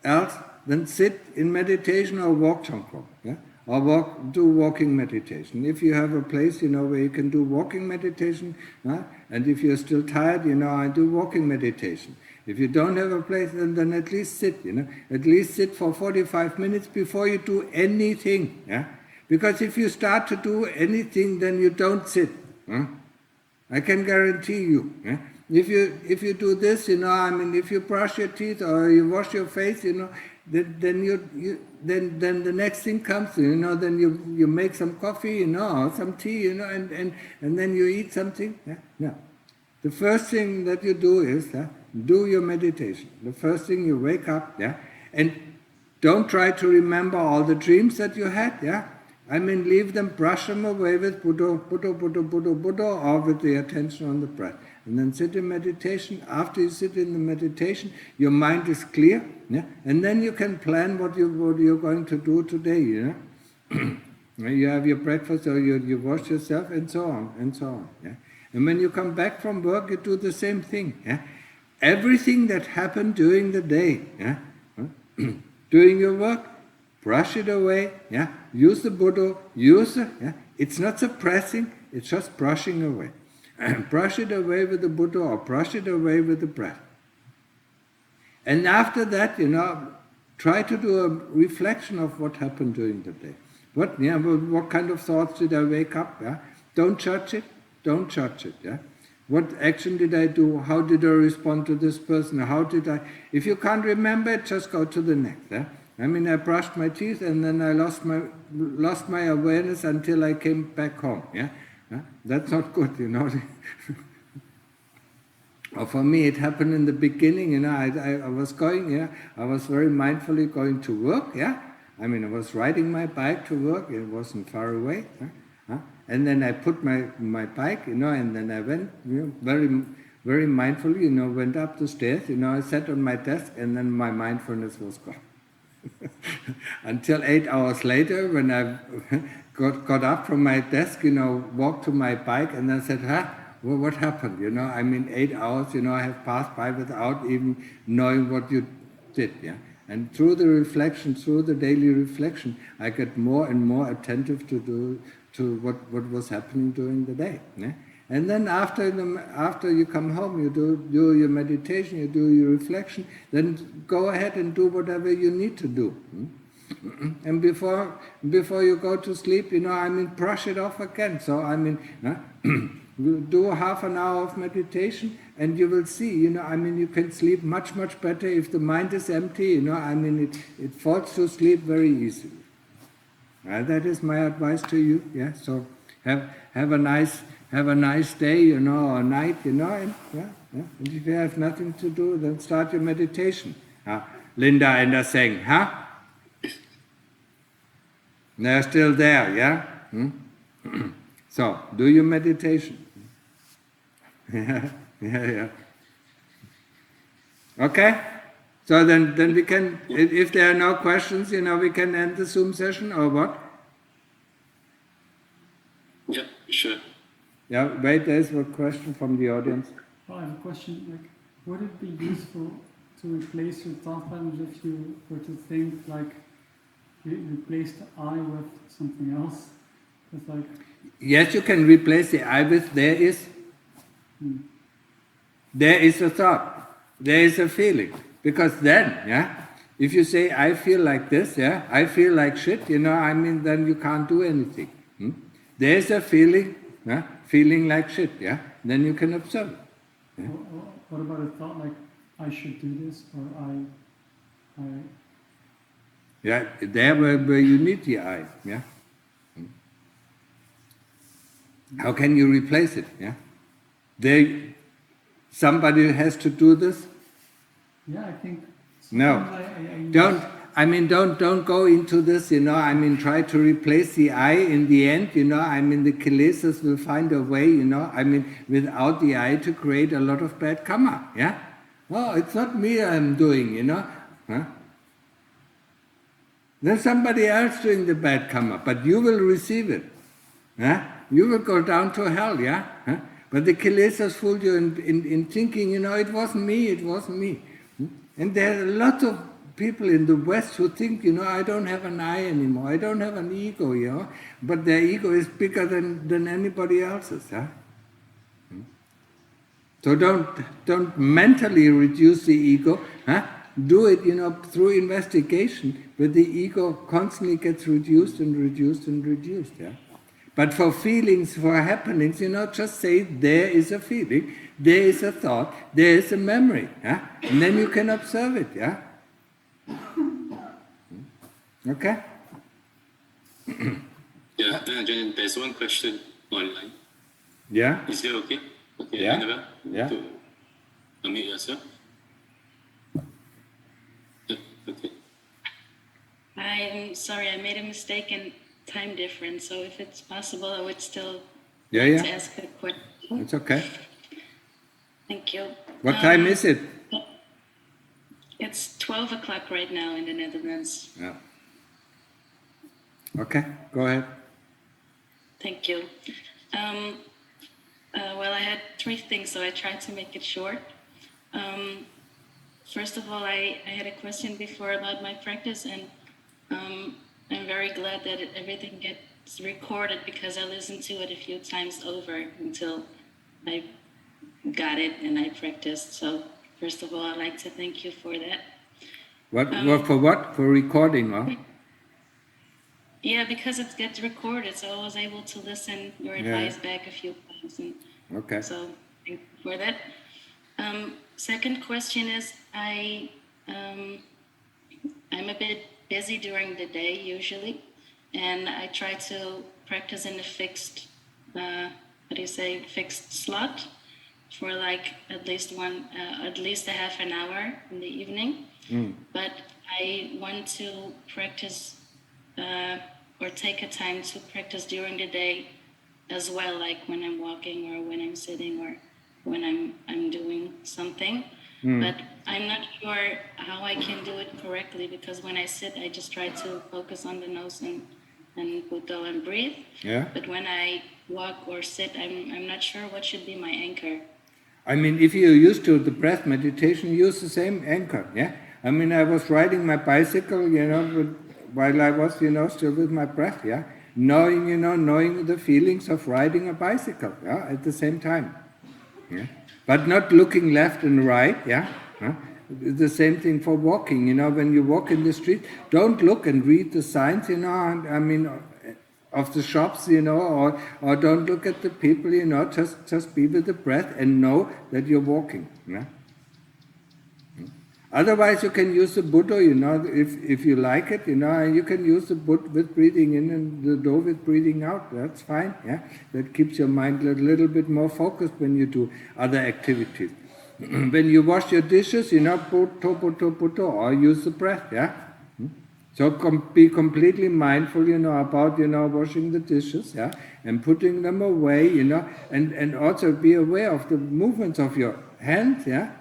else than sit in meditation or walk Khongtong, yeah? Or do walking meditation. If you have a place, where you can do walking meditation, and if you're still tired, I do walking meditation. If you don't have a place, then at least sit, at least sit for 45 minutes before you do anything, yeah? Because if you start to do anything, then you don't sit. I can guarantee you. If you do this, I mean, if you brush your teeth or you wash your face, then the next thing comes. Then you make some coffee, or some tea, and then you eat something. No, the first thing that you do is do your meditation. The first thing you wake up, and don't try to remember all the dreams that you had, I mean, leave them, brush them away with Buddha, or with the attention on the breath. And then sit in meditation. After you sit in the meditation, your mind is clear, and then you can plan what you're going to do today, You have your breakfast, or you wash yourself, and so on, and so on. And when you come back from work, you do the same thing. Everything that happened during the day, during your work, brush it away, use the Buddha, it's not suppressing, it's just brushing away. Brush it away with the Buddha, or brush it away with the breath. And after that, Try to do a reflection of what happened during the day. What kind of thoughts did I wake up? Yeah? Don't judge it. Don't judge it. Yeah? What action did I do? How did I respond to this person? How did I? If you can't remember it, just go to the next. Yeah? I mean, I brushed my teeth and then I lost my awareness until I came back home. Yeah? Yeah? That's not good, you know. Or for me, it happened in the beginning. You know, I was going. Yeah, I was very mindfully going to work. Yeah, I mean, I was riding my bike to work. It wasn't far away. And then I put my bike, you know, and then I went, you know, very mindfully, you know, went up the stairs. You know, I sat on my desk, and then my mindfulness was gone. Until 8 hours later, when I got up from my desk, you know, walked to my bike, and then said, well, what happened? You know, I mean, 8 hours, you know, I have passed by without even knowing what you did. Yeah, and through the reflection, through the daily reflection, I get more and more attentive to what was happening during the day. Yeah? And then after you come home, you do your meditation, you do your reflection, then go ahead and do whatever you need to do. And before you go to sleep, you know, I mean, brush it off again. So I mean, do half an hour of meditation, and you will see, you know, I mean, you can sleep much better if the mind is empty. You know, I mean, it falls to sleep very easily. That is my advice to you. Yeah. So have a nice day, you know, or night, you know, and And if you have nothing to do, then start your meditation. Linda and Aseng, They're still there, yeah? So, do your meditation. Yeah. Okay? So then we can, if there are no questions, you know, we can end the Zoom session, or what? Yeah, sure. Yeah, wait, there's a question from the audience. Well, I have a question, like, would it be useful to replace your thought patterns if you were to think, like, replace the I with something else? It's like... Yes, you can replace the I with there is. There is a thought, there is a feeling. Because then, if you say, I feel like this, I feel like shit, you know, I mean, then you can't do anything. There is a feeling, feeling like shit, then you can observe it. What about a thought like, I should do this, or I... Yeah, there where you need the I, How can you replace it, There, somebody has to do this? Yeah, I think... No, don't go into this, you know, I mean, try to replace the I in the end, you know, I mean, the kilesas will find a way, you know, I mean, without the I to create a lot of bad karma, Oh, it's not me I'm doing, you know, Then somebody else doing the bad karma, but you will receive it, You will go down to hell, But the kilesas fooled you in thinking, you know, it wasn't me. And there are lots of people in the West who think, you know, I don't have an I anymore, I don't have an ego, you know, but their ego is bigger than anybody else's, So don't mentally reduce the ego, Do it, you know, through investigation, but the ego constantly gets reduced and reduced and reduced, But for feelings, for happenings, you know, just say there is a feeling, there is a thought, there is a memory, And then you can observe it, Okay? Yeah, Ajahn, there's one question online. Yeah? Is it okay? Okay, Yeah. Annabelle, Yeah. to unmute yourself. Yeah, okay. I'm sorry, I made a mistake in time difference, so if it's possible, I would still Yeah, like to ask a question. It's okay. Thank you. What time is it? It's 12 o'clock right now in the Netherlands. Yeah. Okay, go ahead. Thank you. Well, I had 3 things, so I tried to make it short. First of all, I had a question before about my practice, and I'm very glad that everything gets recorded, because I listened to it a few times over until I got it and I practiced. So first of all, I'd like to thank you for that. What for what? For recording, or? Yeah, because it gets recorded, so I was able to listen your advice back a few times, and Okay. so thank you for that. Second question is, I'm a bit busy during the day usually, and I try to practice in a fixed, fixed slot for like at least a half an hour in the evening. But I want to practice or take a time to practice during the day as well, like when I'm walking or when I'm sitting or when I'm doing something. But I'm not sure how I can do it correctly, because when I sit, I just try to focus on the nose and Buddha and breathe. Yeah. But when I walk or sit, I'm not sure what should be my anchor. I mean, if you're used to the breath meditation, use the same anchor, yeah? I mean, I was riding my bicycle, while I was, still with my breath, yeah? Knowing the feelings of riding a bicycle, yeah, at the same time, yeah? But not looking left and right, yeah? Huh? The same thing for walking, when you walk in the street, don't look and read the signs, of the shops, or don't look at the people, just be with the breath and know that you're walking. Yeah? Otherwise, you can use the Buddha, if you like it, and you can use the Buddha with breathing in and the Do with breathing out. That's fine. Yeah, that keeps your mind a little bit more focused when you do other activities. When you wash your dishes, Buddha, or use the breath. Yeah. So be completely mindful, about, washing the dishes, yeah, and putting them away, and also be aware of the movements of your hands, yeah.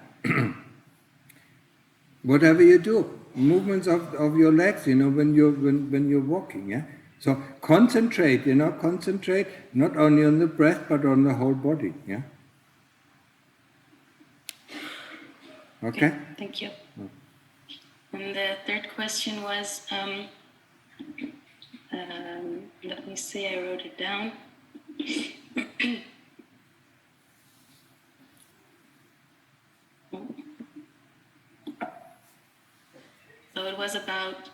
Whatever you do, movements of your legs, when you're walking, yeah. So concentrate, concentrate not only on the breath but on the whole body, yeah. Okay. Thank you. And the third question was, let me see, I wrote it down. So it was about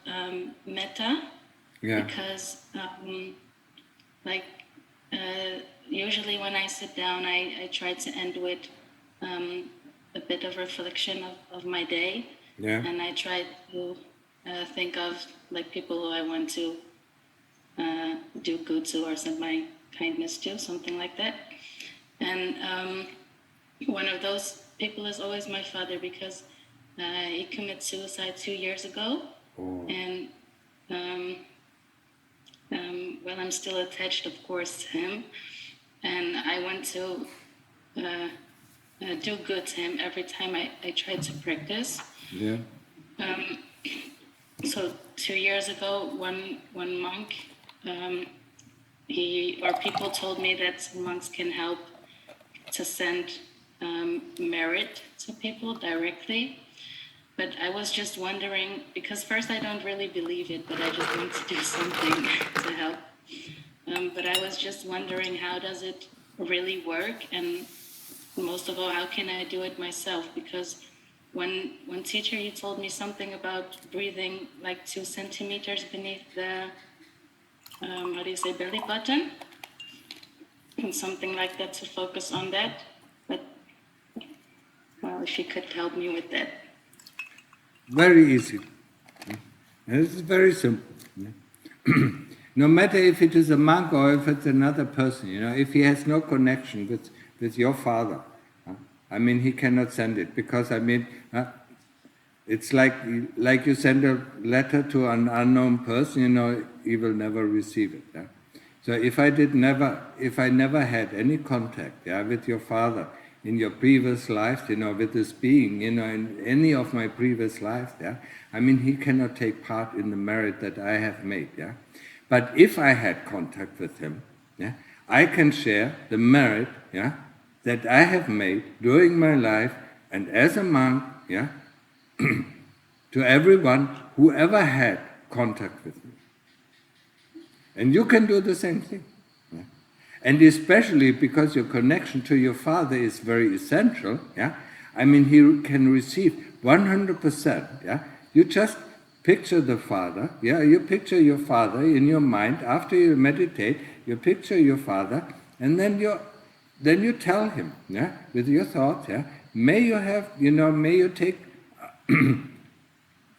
metta, because usually when I sit down, I try to end with a bit of reflection of my day. Yeah. And I try to think of like people who I want to do good to or send my kindness to, something like that. And one of those people is always my father, because he committed suicide 2 years ago. Oh. And well, I'm still attached, of course, to him, and I want to do good to him every time I try to practice. Yeah. So 2 years ago, one monk, people told me that monks can help to send merit to people directly. But I was just wondering, because first I don't really believe it, but I just want to do something to help. But I was just wondering, how does it really work? And most of all, how can I do it myself? Because one teacher, he told me something about breathing like 2 centimeters beneath the, belly button, and something like that, to focus on that. But, well, if you could help me with that. Very easy. This is very simple. No matter if it is a monk or if it's another person, if he has no connection with your father, he cannot send it, because it's like you send a letter to an unknown person, he will never receive it. Yeah? So if I never had any contact, with your father in your previous life, with this being, in any of my previous lives, he cannot take part in the merit that I have made, But if I had contact with him, I can share the merit, that I have made during my life and as a monk, to everyone who ever had contact with me. And you can do the same thing. And especially because your connection to your father is very essential, he can receive 100%, You just picture the father, yeah, you picture your father in your mind. After you meditate, you picture your father, and then you tell him, yeah, with your thoughts, yeah, may you have, may you take,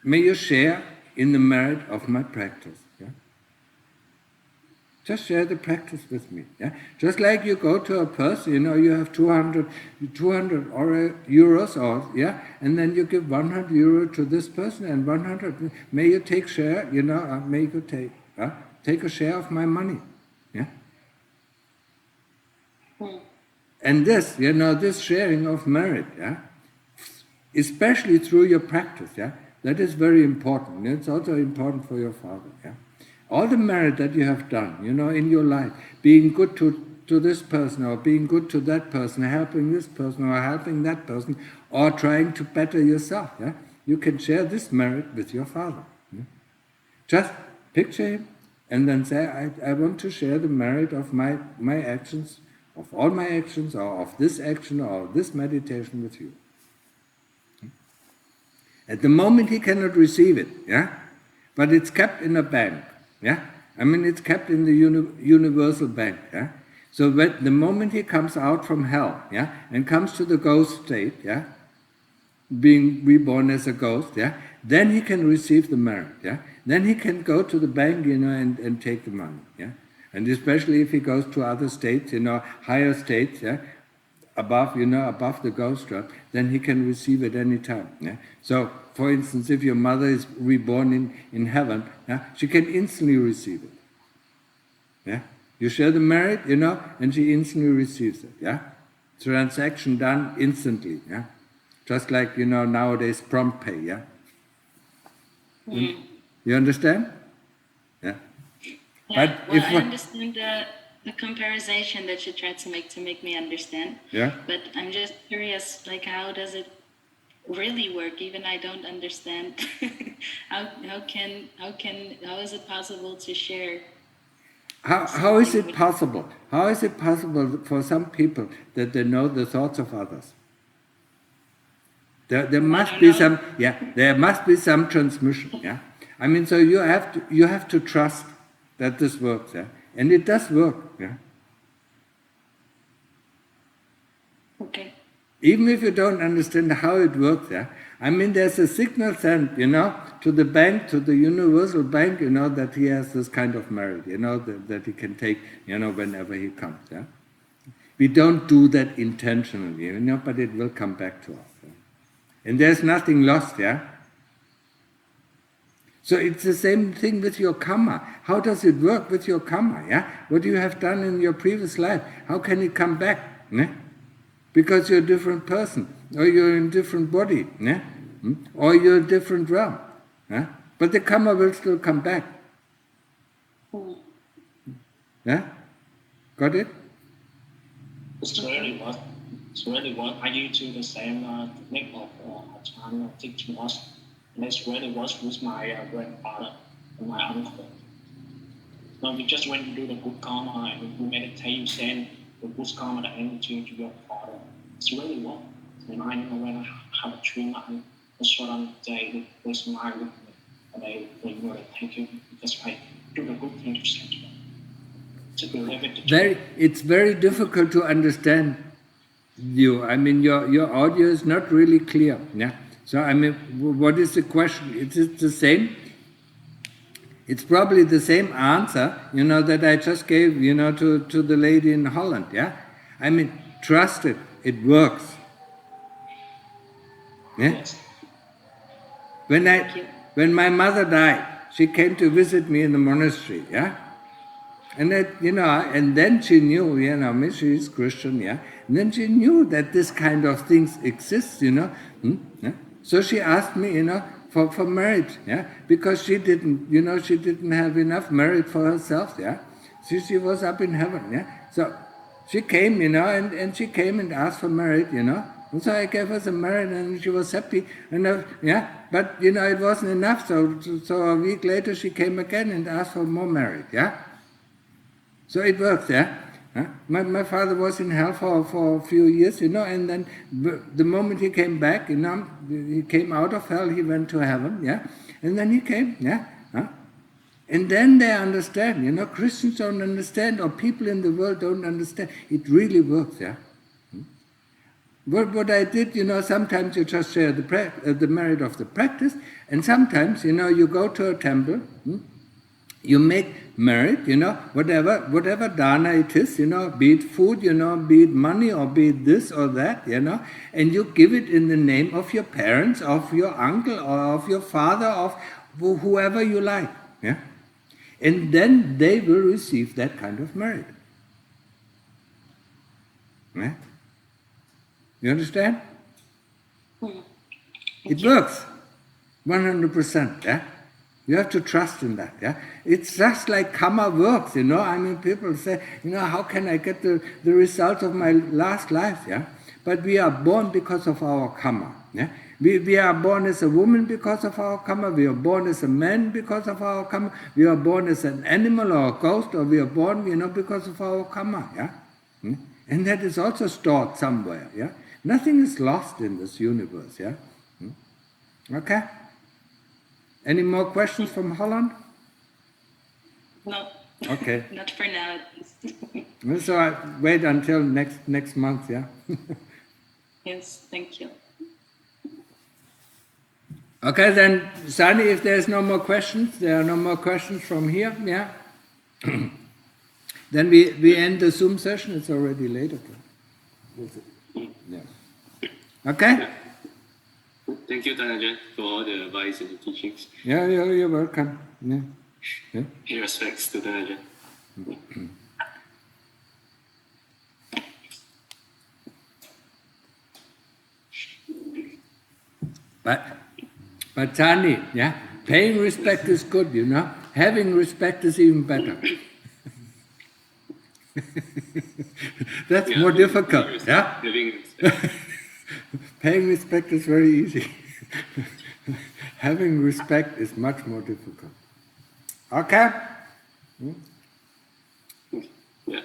may you share in the merit of my practice. Yeah? Just share the practice with me. Yeah? Just like you go to a person, you have 200 euros, or yeah, and then you give 100 euro to this person, and 100. May you take share, may you take a share of my money. Yeah. And this, this sharing of merit, yeah, especially through your practice, yeah, that is very important. It's also important for your father. Yeah. All the merit that you have done, in your life, being good to this person, or being good to that person, helping this person or helping that person, or trying to better yourself, yeah? You can share this merit with your father. Yeah? Just picture him and then say, I want to share the merit of my actions, of all my actions, or of this action, or this meditation with you. At the moment he cannot receive it, yeah? But it's kept in a bank. Yeah, it's kept in the universal bank. Yeah, so the moment he comes out from hell, yeah, and comes to the ghost state, yeah, being reborn as a ghost, yeah, then he can receive the merit. Yeah, then he can go to the bank, and take the money. Yeah, and especially if he goes to other states, higher states, yeah, above the ghost realm, then he can receive it any time. Yeah, so. For instance, if your mother is reborn in heaven, yeah, she can instantly receive it. Yeah? You share the merit, and she instantly receives it. Yeah? Transaction done instantly. Yeah? Just like, nowadays prompt pay. Yeah? You understand? Yeah. Yeah, well, I understand the comparison that you tried to make me understand. Yeah. But I'm just curious, like, how does it really work? Even I don't understand. how is it possible to share? How is it possible? How is it possible for some people that they know the thoughts of others? There must be some, yeah. There must be some transmission, yeah. So you have to trust that this works, yeah, and it does work, yeah. Okay. Even if you don't understand how it works, yeah, there's a signal sent, to the bank, to the universal bank, that he has this kind of merit, that he can take, whenever he comes, yeah. We don't do that intentionally, but it will come back to us. Yeah? And there's nothing lost, yeah. So it's the same thing with your karma. How does it work with your karma, yeah? What you have done in your previous life, how can it come back, yeah? Because you're a different person, or you're in a different body, yeah? Or you're a different realm. Yeah? But the karma will still come back. Yeah? Got it? It's really what I used to the same technique of Ajahn teaching us. And it's really was with my grandfather and my uncle. When we just went to do the good karma and we meditate, you send the good karma, the energy to your father. It's really what. And I know when I have a dream, I sort of say, with my with me. And they really thank you because I do the good thing to send them. It's very difficult to understand you. Your audio is not really clear. Yeah. So what is the question? Is it the same? It's probably the same answer, that I just gave, to the lady in Holland. Yeah. Trust it. It works. Yeah. Yes. When my mother died, she came to visit me in the monastery. Yeah. And that, and then she knew, she is Christian, yeah. And then she knew that this kind of things exist, Yeah? So she asked me, for marriage, yeah, because she didn't have enough merit for herself, yeah. She was up in heaven, yeah. So she came, and she came and asked for merit, And so I gave her some merit, and she was happy, and yeah. But it wasn't enough. So a week later she came again and asked for more merit, yeah. So it works, yeah. Huh? My father was in hell for a few years, you know, and then the moment he came back, you know, he came out of hell, he went to heaven, yeah, and then he came, yeah. Huh? And then they understand, you know, Christians don't understand, or people in the world don't understand. It really works, yeah. What I did, you know, sometimes you just share the merit of the practice, and sometimes, you know, you go to a temple, you make merit, you know, whatever dana it is, you know, be it food, you know, be it money, or be it this or that, you know, and you give it in the name of your parents, of your uncle, or of your father, of whoever you like, yeah, and then they will receive that kind of merit. Yeah? You understand? It works, 100%, yeah? You have to trust in that, yeah? It's just like karma works, you know? I mean, people say, you know, how can I get the result of my last life, yeah? But we are born because of our karma, yeah? We are born as a woman because of our karma, we are born as a man because of our karma, we are born as an animal or a ghost, or we are born, you know, because of our karma, yeah? And that is also stored somewhere, yeah? Nothing is lost in this universe, yeah? Okay? Any more questions from Holland? No. Okay. Not for now, at least. So I wait until next month, yeah? Yes, thank you. Okay, then, Sani, if there's no more questions, there are no more questions from here, yeah? Then we end the Zoom session. It's already late. Okay. Yeah. Okay? Thank you, Tanajan, for all the advice and the teachings. Yeah, you're welcome. Yeah. Yeah. Pay respects to Tanajan. But Tani, yeah, paying respect is good, you know. Having respect is even better. That's more difficult, yeah? Having respect. Paying respect is very easy. Having respect is much more difficult. Okay? Yeah.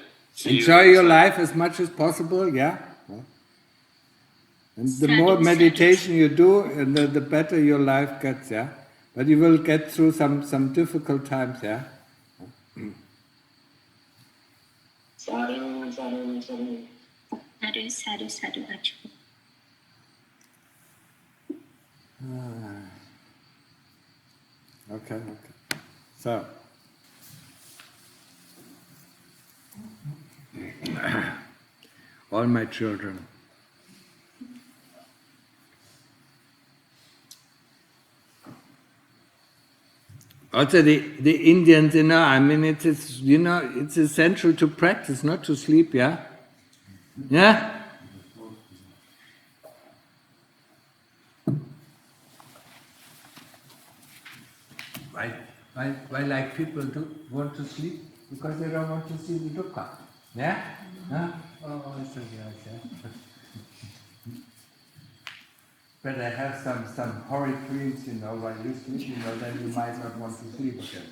Enjoy your life as much as possible, yeah? And the more meditation you do, and the better your life gets, yeah? But you will get through some difficult times, yeah? Sadhu, sadhu, sadhu. Sadhu, sadhu, sadhu, Ajahn. Okay. So, all my children, also the Indians, you know, I mean, it's essential to practice, not to sleep, yeah? Yeah? Why like people want to sleep? Because they don't want to see the dukkha. Yeah? Huh? Oh, it's okay, yeah. But I have some horrid dreams, you know, while you sleep, you know, then you might not want to sleep again.